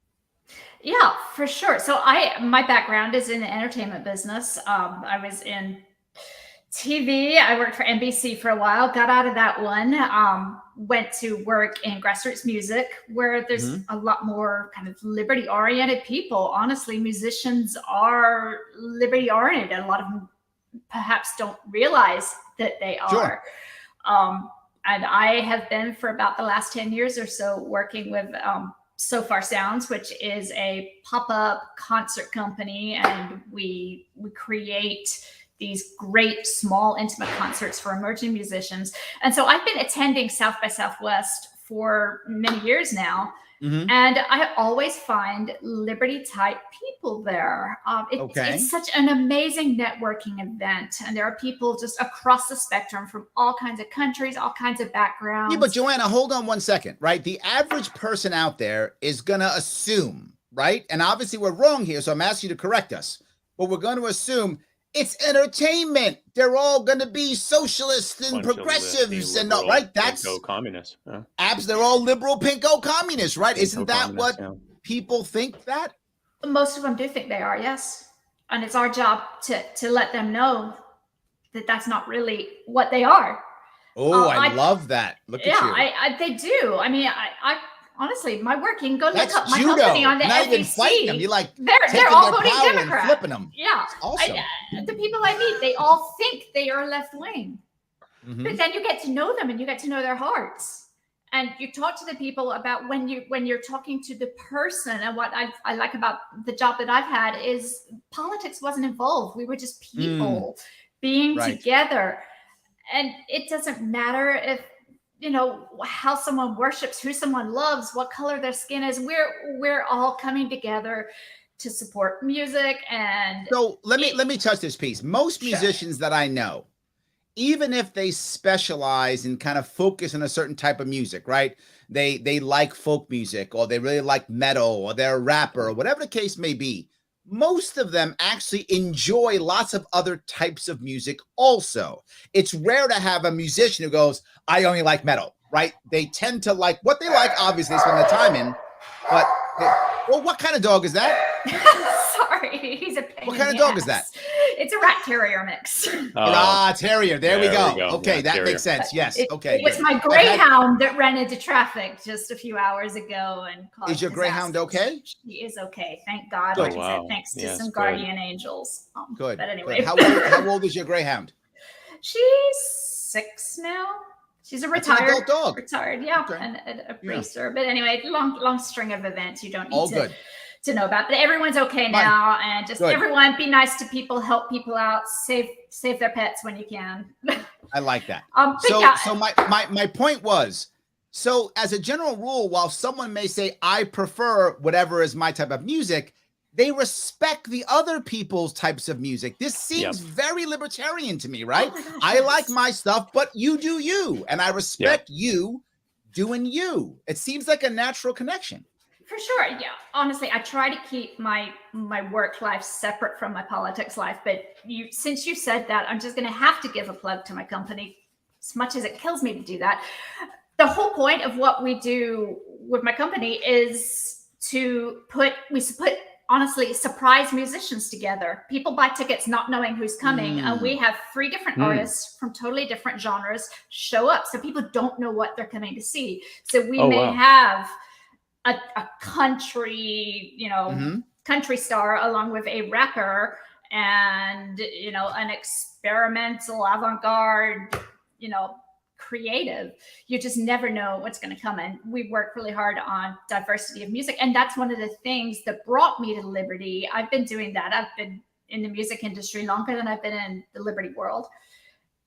Yeah, for sure. So my background is in the entertainment business. I was in TV. I worked for NBC for a while, got out of that one, went to work in grassroots music, where there's a lot more kind of liberty oriented people. Honestly, musicians are liberty oriented. A lot of them perhaps don't realize that they are. Sure. And I have been for about the last 10 years or so working with So Far Sounds, which is a pop-up concert company. And we create these great small intimate concerts for emerging musicians. And so I've been attending South by Southwest for many years now. And I always find Liberty type people there. It's such an amazing networking event. And there are people just across the spectrum from all kinds of countries, all kinds of backgrounds. Yeah, but Joanna, hold on one second, right? The average person out there is going to assume, right? And obviously we're wrong here, so I'm asking you to correct us. But we're going to assume it's entertainment. They're all going to be socialists and progressives and all, right? That's communists. They're all liberal, pinko communists, right? Isn't that what people think that? Most of them do think they are, yes. And it's our job to let them know that that's not really what they are. Oh, I love that. Look at you. Yeah, they do. I mean, I honestly, my work, you can go That's look up my judo. company on the Not even FEC. fighting them. You're like they're all voting power Democrat. and flipping them. Yeah, it's awesome. The people I meet, they all think they are left wing, but then you get to know them and you get to know their hearts, and you talk to the people about when you're talking to the person. And what I like about the job that I've had is politics wasn't involved. We were just people being together, and it doesn't matter if how someone worships, who someone loves, what color their skin is. We're all coming together to support music. And so let me touch this piece. Most musicians that I know, even if they specialize and kind of focus on a certain type of music, right? They like folk music, or they really like metal, or they're a rapper, or whatever the case may be. Most of them actually enjoy lots of other types of music also. It's rare to have a musician who goes, I only like metal, right? They tend to like what they like, obviously, spend the time in. But, well, what kind of dog is that? Sorry, he's a pain. What kind of dog is that? It's a rat terrier mix. Terrier. There we go. Okay, that terrier. makes sense. Yes. Okay. It was my greyhound that ran into traffic just a few hours ago and caused Is your greyhound okay? She is okay, thank God. Good. Like I said, thanks to some guardian angels. Good. But anyway, good. How old is your greyhound? She's 6 now. She's a retired adult dog. Retired, yeah, Okay. and a racer. But anyway, long string of events you don't All need good. to know about. But everyone's okay now, and just everyone be nice to people, help people out, save their pets when you can. I like that. Yeah. So my point was, so as a general rule, while someone may say I prefer whatever is my type of music, they respect the other people's types of music. This seems very libertarian to me, right? Oh my gosh, I like my stuff, but you do you, and I respect you doing you. It seems like a natural connection. For sure, yeah. Honestly, I try to keep my work life separate from my politics life. But since you said that, I'm just going to have to give a plug to my company, as much as it kills me to do that. The whole point of what we do with my company is to put honestly surprise musicians together. People buy tickets not knowing who's coming, and we have 3 different artists from totally different genres show up, so people don't know what they're coming to see. So we have a country, country star along with a rapper and an experimental avant-garde, creative, you just never know what's going to come in. We work really hard on diversity of music, and that's one of the things that brought me to Liberty. I've been doing that. I've been in the music industry longer than I've been in the Liberty world,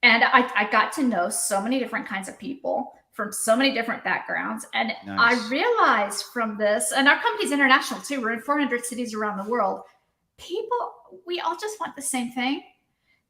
and I got to know so many different kinds of people from so many different backgrounds. And Nice. I realized from this, and our company's international too, we're in 400 cities around the world. People, we all just want the same thing.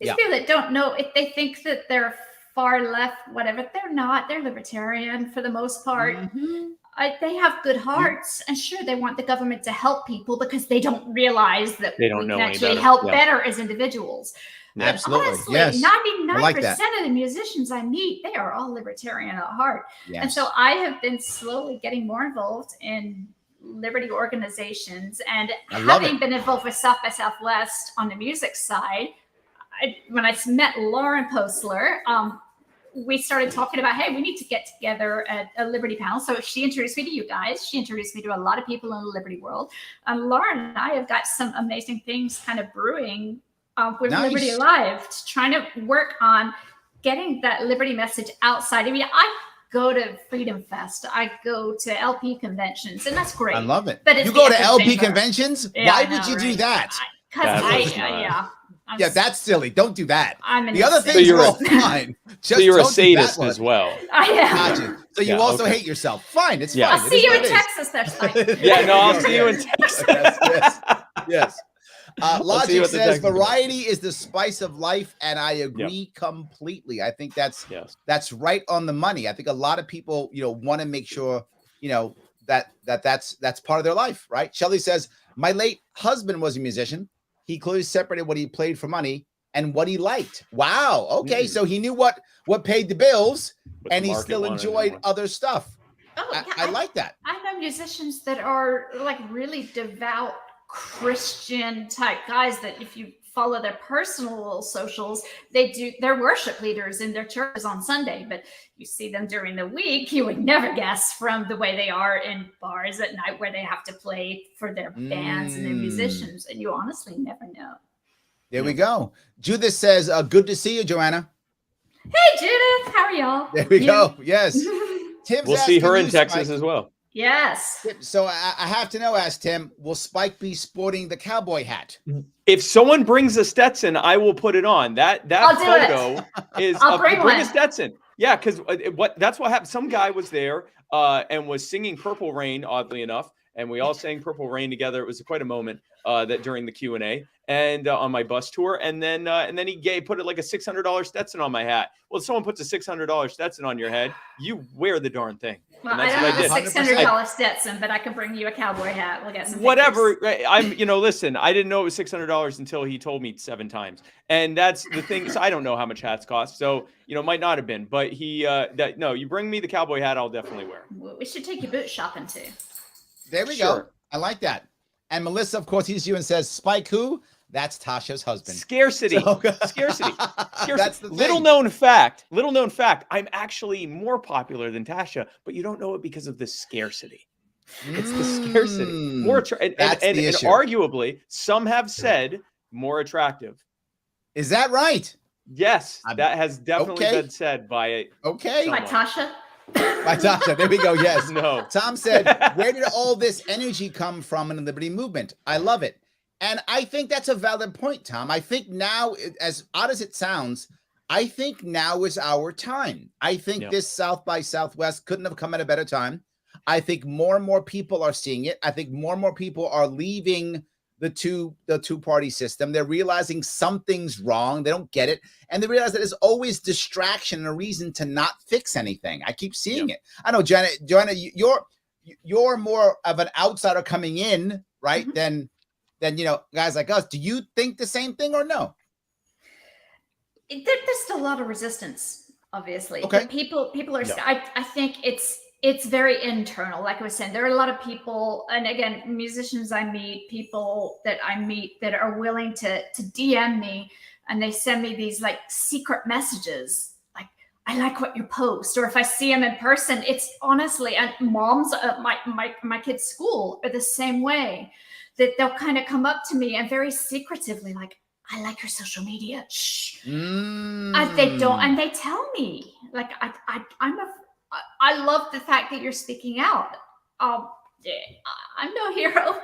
These people that don't know, if they think that they're far left, whatever, they're not. They're libertarian for the most part. They have good hearts, and sure, they want the government to help people because they don't realize that They don't we know can any actually better. help Yeah. better as individuals. But Absolutely. honestly, Yes. 99% like that. of the musicians I meet, they are all libertarian at heart. Yes. And so I have been slowly getting more involved in liberty organizations, and I love having it. been involved with South by Southwest on the music side, when I met Lauren Postler, we started talking about, hey, we need to get together at a Liberty panel. So she introduced me to you guys. She introduced me to a lot of people in the Liberty world. Lauren and I have got some amazing things kind of brewing with Nice. Liberty Alive, trying to work on getting that Liberty message outside. I mean, I go to Freedom Fest, I go to LP conventions, and that's great. I love it. But it's You go the to echo LP chamber. conventions? Yeah, Why I would know, you do right? that? Because That was not- Yeah, that's silly. Don't do that. I'm The other innocent. things you're are a- all fine. Just So you're a don't do that sadist one. as well. I am. Gotcha. So you Yeah, also okay. hate yourself. Fine. It's Yeah. fine. I'll It see is you what in it is. Texas. There's Spike. Yeah, no, I'll There see you you go. in Texas. Yes. I'll see you Logic at the says Texas convention. variety is the spice of life, and I agree completely. I think that's right on the money. I think a lot of people, want to make sure, that's part of their life, right? Shelley says, my late husband was a musician. He clearly separated what he played for money and what he liked. Wow. Okay, so he knew what paid the bills, What and the he market still wanted enjoyed and other stuff. Oh, yeah, I like that. I know musicians that are like really devout Christian type guys that if you follow their personal socials, they're worship leaders in their churches on Sunday, but you see them during the week, you would never guess from the way they are in bars at night where they have to play for their bands and their musicians, and you honestly never know. There we go. Judith says, good to see you, Joanna. Hey Judith, how are y'all? There we go. Yes. Tim's We'll see asking her in you, Texas Spike. as well. Yes. So I have to know, ask Tim, will Spike be sporting the cowboy hat? If someone brings a Stetson, I will put it on. That I'll do photo is I'll bring bring one. a Stetson. Yeah, because that's what happened. Some guy was there and was singing Purple Rain, oddly enough, and we all sang Purple Rain together. It was quite a moment that during the Q&A and on my bus tour, and then he put it like a $600 Stetson on my hat. Well, if someone puts a $600 Stetson on your head, you wear the darn thing. Well, And I that's don't what I have did. a $600 Stetson, but I can bring you a cowboy hat. We'll get some Whatever. pictures. Listen, I didn't know it was $600 until he told me 7 times. And that's the thing. So I don't know how much hats cost. So, it might not have been, but you bring me the cowboy hat, I'll definitely wear it. We should take you boot shopping too. There we go. I like that. And Melissa, of course, he's you and says, Spike who? That's Tasha's husband. Scarcity. So- Scarcity. That's the thing. Little known fact. I'm actually more popular than Tasha, but you don't know it because of the scarcity. It's the scarcity. More and issue. arguably, some have said more attractive. Is that right? Yes, that has definitely okay. been said by Okay. By Tasha. By Tasha. There we go. Yes. No. Tom said, where did all this energy come from in the Liberty movement? I love it. And I think that's a valid point, Tom. I think now, as odd as it sounds, I think now is our time. I think this South by Southwest couldn't have come at a better time. I think more and more people are seeing it. I think more and more people are leaving the two-party system. They're realizing something's wrong. They don't get it. And they realize that there's always distraction and a reason to not fix anything. I keep seeing it. I know, Joanna, you're more of an outsider coming in, right? Than guys like us. Do you think the same thing or no? There's still a lot of resistance, obviously. Okay. But people are. I think it's very internal. Like I was saying, there are a lot of people, and again, musicians I meet, people that I meet that are willing to DM me, and they send me these like secret messages. Like, I like what you post, or if I see them in person, it's honestly, and moms at my kids' school are the same way. That they'll kind of come up to me and very secretively, like, I like your social media. Shh. They don't, and they tell me. like I love the fact that you're speaking out. I'm no hero,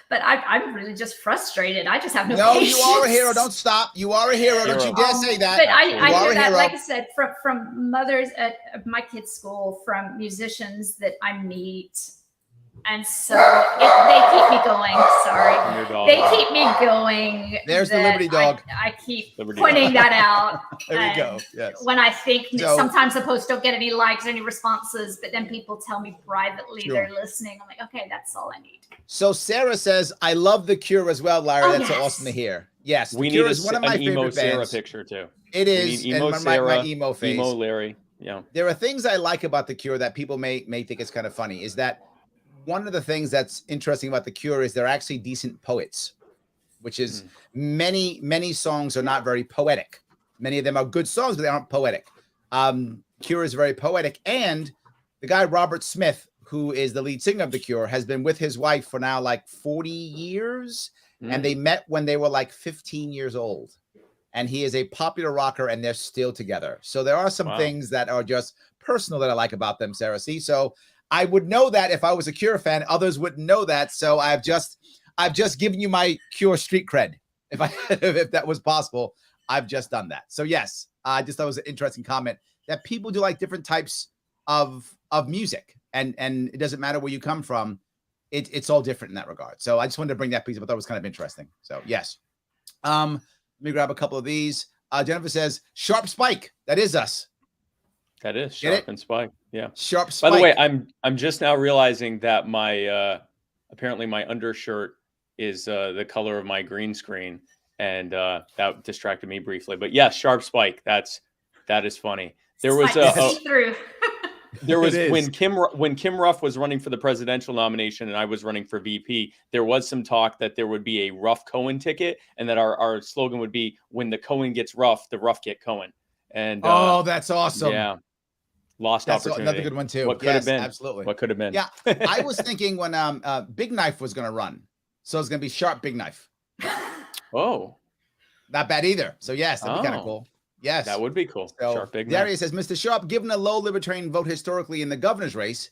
but I'm really just frustrated. I just have no patience. You are a hero. Don't stop. You are a hero. Don't you dare say that. But I hear that, hero. like I said, from mothers at my kids' school, from musicians that I meet. And so they keep me going. Sorry. They keep me going. There's the Liberty dog. I keep pointing that out. There you go. Yes. When I think sometimes the posts don't get any likes, any responses, but then people tell me privately they're listening. I'm like, okay, that's all I need. So Sarah says, I love The Cure as well, Larry. That's awesome to hear. Yes. We Cure need is one of my emo favorite Sarah bands. picture too. It is. Emo and Sarah, my emo phase. Emo Larry. Yeah. There are things I like about The Cure that people may think is kind of funny, is that one of the things that's interesting about The Cure is they're actually decent poets, which is many songs are not very poetic. Many of them are good songs, but they aren't poetic. Cure is very poetic. And the guy, Robert Smith, who is the lead singer of The Cure, has been with his wife for now like 40 years. And they met when they were like 15 years old. And he is a popular rocker and they're still together. So there are some things that are just personal that I like about them, Sarah C. So I would know that if I was a Cure fan, others wouldn't know that. So I've just given you my Cure street cred. If that was possible, I've just done that. So yes, I just thought it was an interesting comment that people do like different types of music, and it doesn't matter where you come from. It's all different in that regard. So I just wanted to bring that piece up. I thought it was kind of interesting. So yes. Let me grab a couple of these. Jennifer says, Sharp Spike. That is us. That is Sharp and Spike. Yeah. Sharp Spike. By the way, I'm just now realizing that my apparently my undershirt is the color of my green screen, and that distracted me briefly. But yeah, Sharp Spike. That is funny. There was there was when Kim Ruff was running for the presidential nomination and I was running for VP, there was some talk that there would be a Ruff Cohen ticket, and that our slogan would be, when the Cohen gets rough, the rough get Cohen. And that's awesome. Yeah. Lost opportunity. Another good one too. What could have been? Absolutely. What could have been? Yeah. I was thinking when Big Knife was going to run, so it's going to be Sharp Big Knife. Oh, not bad either. So yes, that'd be kind of cool. Yes, that would be cool. So, Sharp Big Darius says, Mr. Sharp, given a low libertarian vote historically in the governor's race,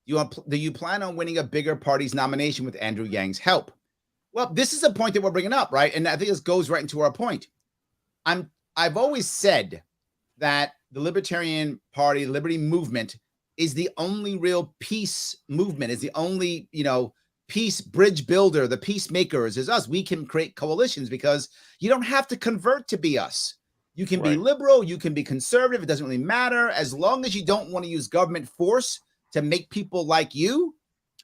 do you plan on winning a bigger party's nomination with Andrew Yang's help? Well, this is a point that we're bringing up, right? And I think this goes right into our point. I've always said that the Libertarian Party, Liberty Movement, is the only real peace movement, is the only, peace bridge builder. The peacemakers is us. We can create coalitions because you don't have to convert to be us. You can be liberal, you can be conservative. It doesn't really matter. As long as you don't want to use government force to make people like you,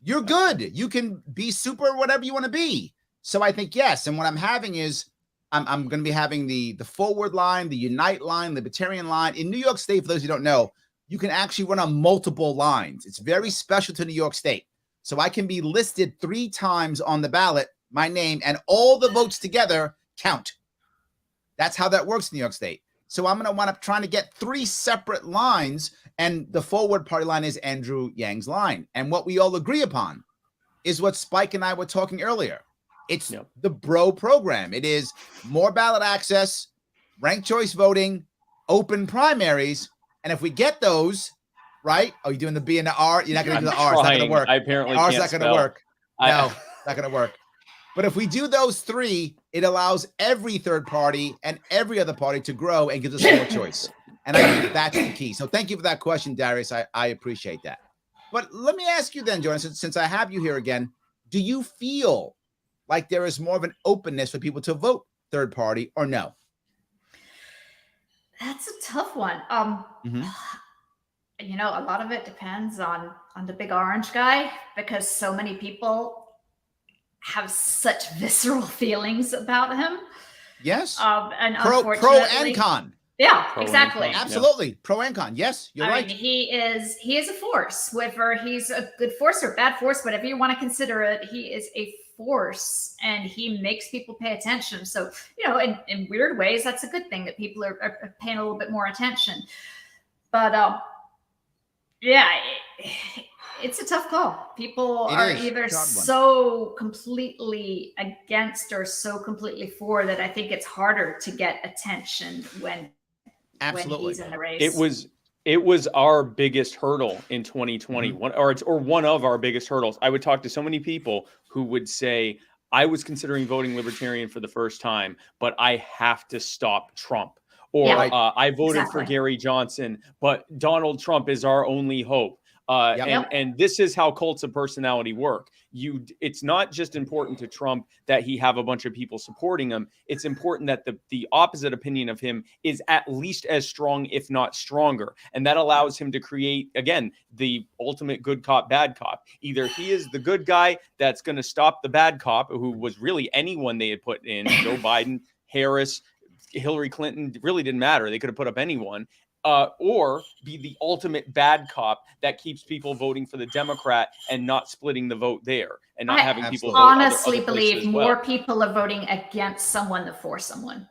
you're good. You can be super whatever you want to be. So I think, yes. And what I'm having is, I'm going to be having the forward line, the unite line, libertarian line. In New York State, for those who don't know, you can actually run on multiple lines. It's very special to New York State. So I can be listed 3 times on the ballot, my name, and all the votes together count. That's how that works in New York State. So I'm going to wind up trying to get 3 separate lines, and the forward party line is Andrew Yang's line. And what we all agree upon is what Spike and I were talking earlier. It's the bro program. It is more ballot access, ranked choice voting, open primaries. And if we get those, right? Oh, you're doing the B and the R? You're not going to do the R. It's not going to work. I apparently R's can't not going to work. No, not going to work. But if we do those 3, it allows every third party and every other party to grow and gives us more choice. And I think that's the key. So thank you for that question, Darius. I appreciate that. But let me ask you then, Jordan, since I have you here again, do you feel like there is more of an openness for people to vote third party or no? That's a tough one. A lot of it depends on the big orange guy, because so many people have such visceral feelings about him. Yes. And pro and con. Yeah, exactly. Absolutely. Pro and con. Yes, you're right. Mean, he is a force, whether he's a good force or bad force, whatever you want to consider it, he is a force, and he makes people pay attention. So, in weird ways, that's a good thing that people are paying a little bit more attention. But it's a tough call. People are either so completely against or so completely for that I think it's harder to get attention when he's in the race. It was our biggest hurdle in 2020, Mm-hmm. or one of our biggest hurdles. I would talk to so many people who would say, I was considering voting libertarian for the first time, but I have to stop Trump. Yeah, Or Right. I voted for exactly. Gary Johnson, but Donald Trump is our only hope. Yep. And this is how cults of personality work. It's not just important to Trump that he have a bunch of people supporting him. It's important that the opposite opinion of him is at least as strong, if not stronger. And that allows him to create, again, the ultimate good cop, bad cop. Either he is the good guy that's going to stop the bad cop, who was really anyone they had put in, Joe Biden, Harris, Hillary Clinton, really didn't matter. They could have put up anyone. Or be the ultimate bad cop that keeps people voting for the Democrat and not splitting the vote there, and not I having people Absolutely. vote honestly other places believe as well. more people are voting against someone than for someone.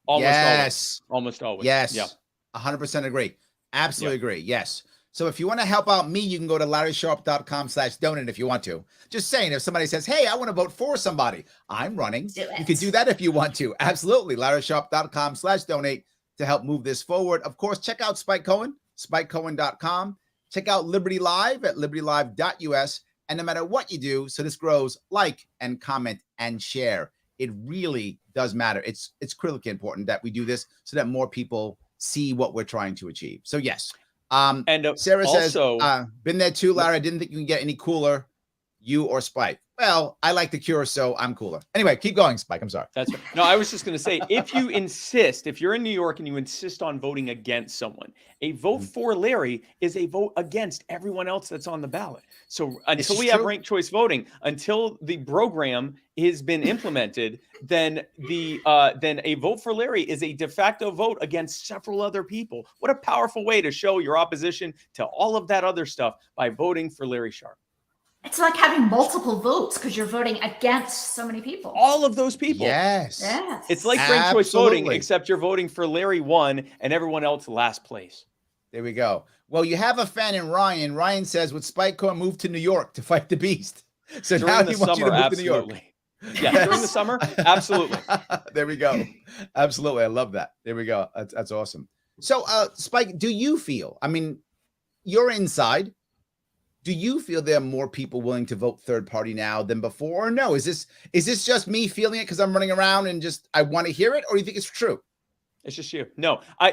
Almost always. Yes. Yeah. 100% agree. Absolutely agree. Yes. So if you want to help out me, you can go to LarrySharpe.com/donate if you want to. Just saying, if somebody says, hey, I want to vote for somebody, I'm running. Do it. You can do that if you want to. Absolutely. LarrySharpe.com/donate to help move this forward. Of course, check out Spike Cohen, SpikeCohen.com. Check out Liberty Live at libertylive.us. And no matter what you do, so this grows, like and comment and share. It really does matter. It's critically important that we do this so that more people see what we're trying to achieve. So yes. And Sarah also, says, been there too, Larry. I didn't think you can get any cooler, you or Spike. Well, I like the cure, so I'm cooler. Anyway, keep going, Spike. I'm sorry. that's right. No, I was just going to say, if you insist, if you're in New York and you insist on voting against someone, a vote for Larry is a vote against everyone else that's on the ballot. So until we have ranked choice voting, until the program has been implemented, then a vote for Larry is a de facto vote against several other people. What a powerful way to show your opposition to all of that other stuff by voting for Larry Sharpe. It's like having multiple votes because you're voting against so many people. All of those people. Yes. Yes. It's like ranked choice voting, Absolutely. except you're voting for Larry 1 and everyone else last place. There we go. Well, you have a fan in Ryan. Ryan says, would Spike Cohen move to New York to fight the beast? So now During the he wants you summer, to move to New York. absolutely. Yeah, during the summer, absolutely. There we go. Absolutely. I love that. There we go. That's awesome. So, Spike, do you feel, I mean, you're inside. Do you feel there are more people willing to vote third party now than before? Or no? Is this just me feeling it because I'm running around and just I want to hear it, or do you think it's true? It's just you. No, I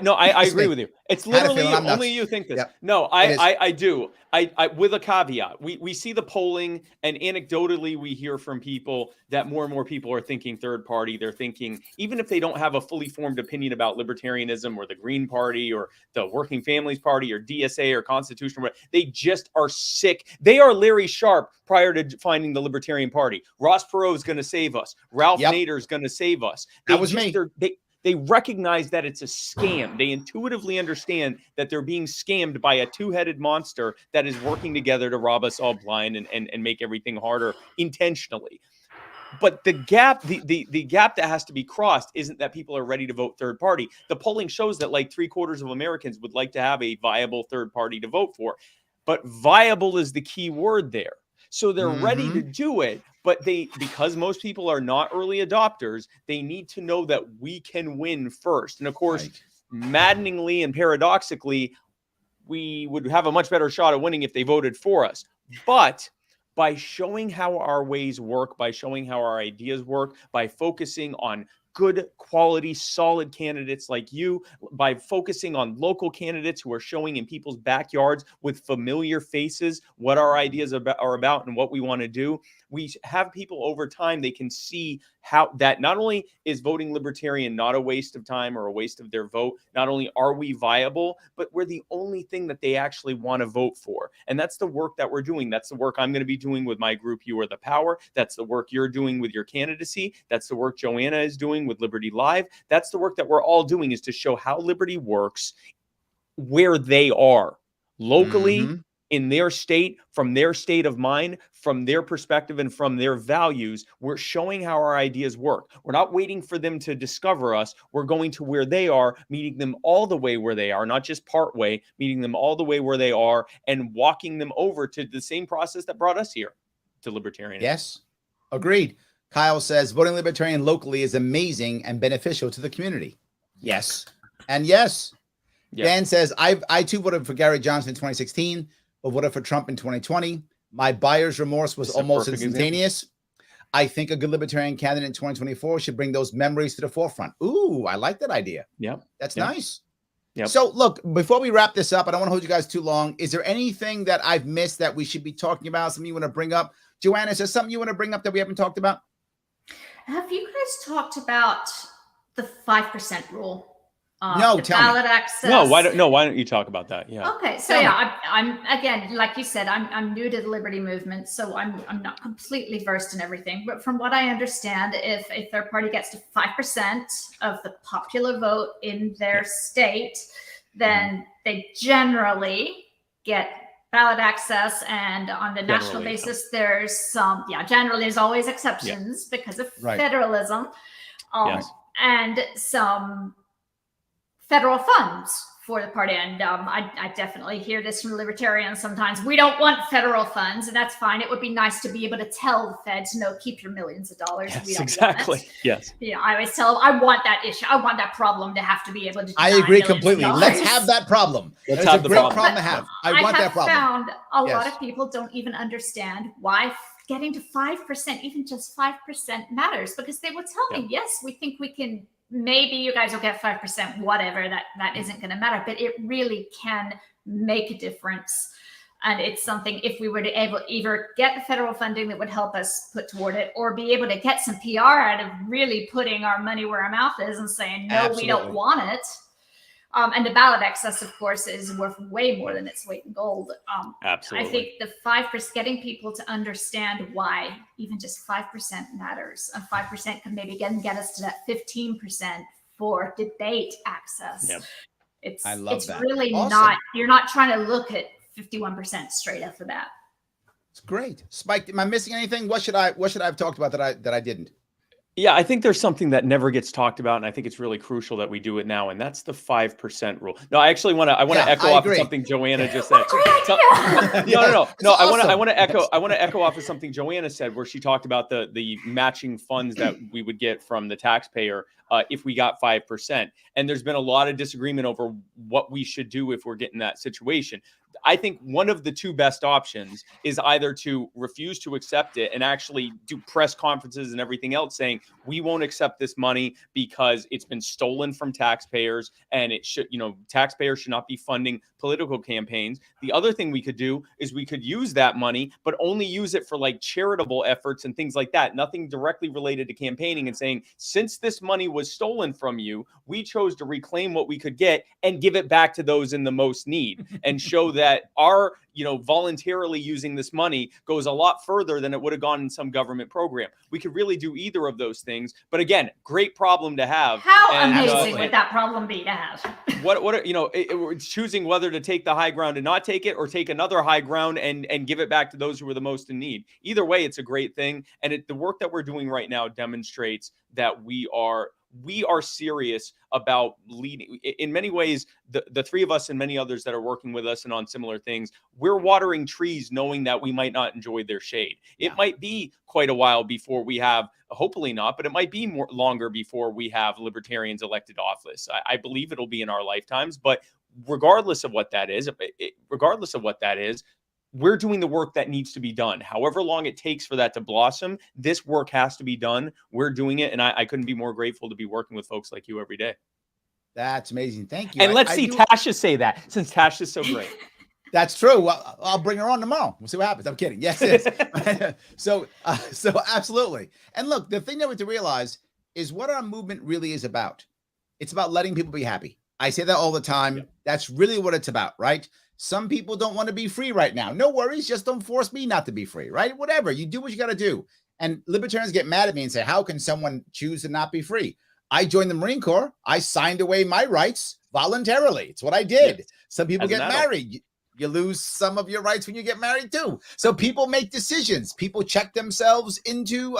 agree with you. It's Had a literally feeling you. I'm nuts. Only you think this. Yep. No, It is. I do. I with a caveat. We see the polling, and anecdotally we hear from people that more and more people are thinking third party. They're thinking, even if they don't have a fully formed opinion about libertarianism or the Green Party or the Working Families Party or DSA or Constitution, they just are sick. They are Larry Sharpe prior to finding the Libertarian Party. Ross Perot is going to save us. Ralph Nader is going to save us. That was me. They recognize that it's a scam. They intuitively understand that they're being scammed by a two-headed monster that is working together to rob us all blind and make everything harder intentionally. But the gap, the gap that has to be crossed isn't that people are ready to vote third party. The polling shows that like 3/4 of Americans would like to have a viable third party to vote for. But viable is the key word there. So they're ready to do it, but because most people are not early adopters, they need to know that we can win first. And of course, maddeningly and paradoxically, we would have a much better shot at winning if they voted for us. But by showing how our ways work, by showing how our ideas work, by focusing on good quality, solid candidates like you, by focusing on local candidates who are showing in people's backyards with familiar faces what our ideas are about and what we want to do, we have people over time, they can see how that not only is voting libertarian not a waste of time or a waste of their vote, not only are we viable, but we're the only thing that they actually want to vote for. And that's the work that we're doing. That's the work I'm going to be doing with my group, You Are the Power. That's the work you're doing with your candidacy. That's the work Joanna is doing with Liberty Live. That's the work that we're all doing, is to show how Liberty works where they are locally, in their state, from their state of mind, from their perspective, and from their values. We're showing how our ideas work. We're not waiting for them to discover us. We're going to where they are, meeting them all the way where they are, not just part way, meeting them all the way where they are and walking them over to the same process that brought us here, to libertarianism. Yes, agreed. Kyle says voting libertarian locally is amazing and beneficial to the community. Yes. And yes. Yeah. Dan says, I too voted for Gary Johnson in 2016, but voted for Trump in 2020. My buyer's remorse was This is a almost perfect example. instantaneous. I think a good libertarian candidate in 2024 should bring those memories to the forefront. Ooh, I like that idea. Yeah. That's Yep. nice. Yep. So look, before we wrap this up, I don't want to hold you guys too long. Is there anything that I've missed that we should be talking about? Something you want to bring up? Joanna, is there something you want to bring up that we haven't talked about? Have you guys talked about the 5% rule? No, the tell me. ballot access. Why don't you talk about that? Yeah. Okay, so Tell me. yeah, I'm again, like you said, I'm new to the liberty movement, so I'm not completely versed in everything. But from what I understand, if a third party gets to 5% of the popular vote in their state, then they generally get ballot access. And on the national Generally, basis, there's some, generally there's always exceptions because of Right. federalism, Yes. and some federal funds for the party. And I definitely hear this from libertarians sometimes. We don't want federal funds, and that's fine. It would be nice to be able to tell the feds, no, keep your millions of dollars. Yes, We don't exactly. want it. Yes. Yeah, I always tell them, I want that issue. I want that problem to have to be able to. I deny agree millions of completely. dollars. Let's have that problem. Let's That's have a the great problem. problem to have. I want have that problem. found a lot Yes. of people don't even understand why getting to 5%, even just 5% matters, because they will tell me, yes, we think we can, maybe you guys will get 5%, whatever, that isn't going to matter, but it really can make a difference. And it's something, if we were to either get the federal funding that would help us put toward it, or be able to get some PR out of really putting our money where our mouth is and saying, no, we don't Absolutely. want it. And the ballot access, of course, is worth way more than its weight in gold. Absolutely. I think the 5%, getting people to understand why even just 5% matters, and 5% can maybe get us to that 15% for debate access. Yep. I love it's that. really Awesome. not, you're not trying to look at 51% straight off the bat. It's great. Spike, am I missing anything? What should I have talked about that I didn't? Yeah, I think there's something that never gets talked about, and I think it's really crucial that we do it now, and that's the 5% rule. No, I actually want to echo I off of agree. something Joanna just said. Great idea. No. It's I awesome. want to echo off of something Joanna said, where she talked about the matching funds that we would get from the taxpayer if we got 5%. And there's been a lot of disagreement over what we should do if we're getting that situation. I think one of the two best options is either to refuse to accept it and actually do press conferences and everything else saying we won't accept this money because it's been stolen from taxpayers, and it should, taxpayers should not be funding political campaigns. The other thing we could do is we could use that money, but only use it for like charitable efforts and things like that, nothing directly related to campaigning, and saying, since this money was stolen from you, we chose to reclaim what we could get and give it back to those in the most need, and show that our, voluntarily using this money goes a lot further than it would have gone in some government program. We could really do either of those things. But again, great problem to have. How And, amazing would that problem be to have? It's choosing whether to take the high ground and not take it, or take another high ground and give it back to those who are the most in need. Either way, it's a great thing. And the work that we're doing right now demonstrates that we are serious about leading. In many ways, the three of us and many others that are working with us and on similar things, we're watering trees knowing that we might not enjoy their shade. It might be quite a while before we have, hopefully not, but it might be longer before we have libertarians elected office. I believe it'll be in our lifetimes, but regardless of what that is, we're doing the work that needs to be done. However long it takes for that to blossom, this work has to be done. We're doing it, and I couldn't be more grateful to be working with folks like you every day. That's amazing. Thank you. And let's see Tasha say that, since Tasha's so great. That's true. Well, I'll bring her on tomorrow. We'll see what happens. I'm kidding. Yes, it is. So absolutely. And look, the thing that we have to realize is what our movement really is about. It's about letting people be happy. I say that all the time. Yeah. That's really what it's about, right? Some people don't want to be free right now. No worries. Just don't force me not to be free, right? Whatever. You do what you got to do. And libertarians get mad at me and say, how can someone choose to not be free? I joined the Marine Corps. I signed away my rights voluntarily. It's what I did. Yes. Some people get married. You lose some of your rights when you get married too. So people make decisions. People check themselves into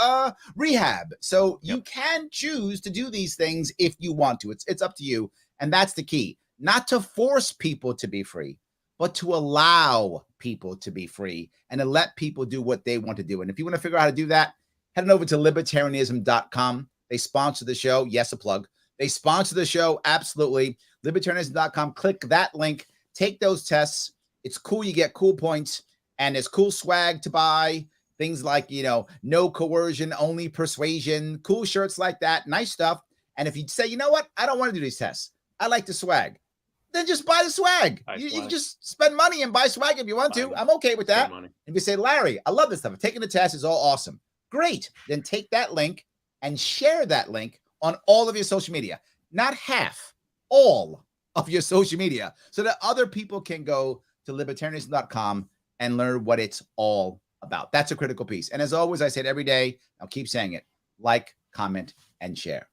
rehab. So you can choose to do these things if you want to. It's up to you. And that's the key. Not to force people to be free, but to allow people to be free and to let people do what they want to do. And if you want to figure out how to do that, head on over to libertarianism.com. They sponsor the show. Yes, a plug. They sponsor the show. Absolutely. libertarianism.com. Click that link. Take those tests. It's cool. You get cool points, and there's cool swag to buy. Things like, no coercion, only persuasion, cool shirts like that, nice stuff. And if you say, you know what, I don't want to do these tests, I like the swag, then just buy the swag. You can just spend money and buy swag if you want to. I'm okay with that. If you say, Larry, I love this stuff, taking the test is all awesome. Great. Then take that link and share that link on all of your social media. Not half, all of your social media, so that other people can go to libertarianism.com and learn what it's all about. That's a critical piece. And as always, I say it every day. I'll keep saying it. Like, comment, and share.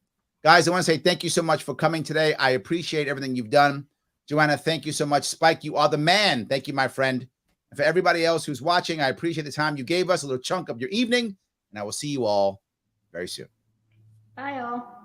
Guys, I want to say thank you so much for coming today. I appreciate everything you've done. Joanna, thank you so much. Spike, you are the man. Thank you, my friend. And for everybody else who's watching, I appreciate the time you gave us, a little chunk of your evening. And I will see you all very soon. Bye, all.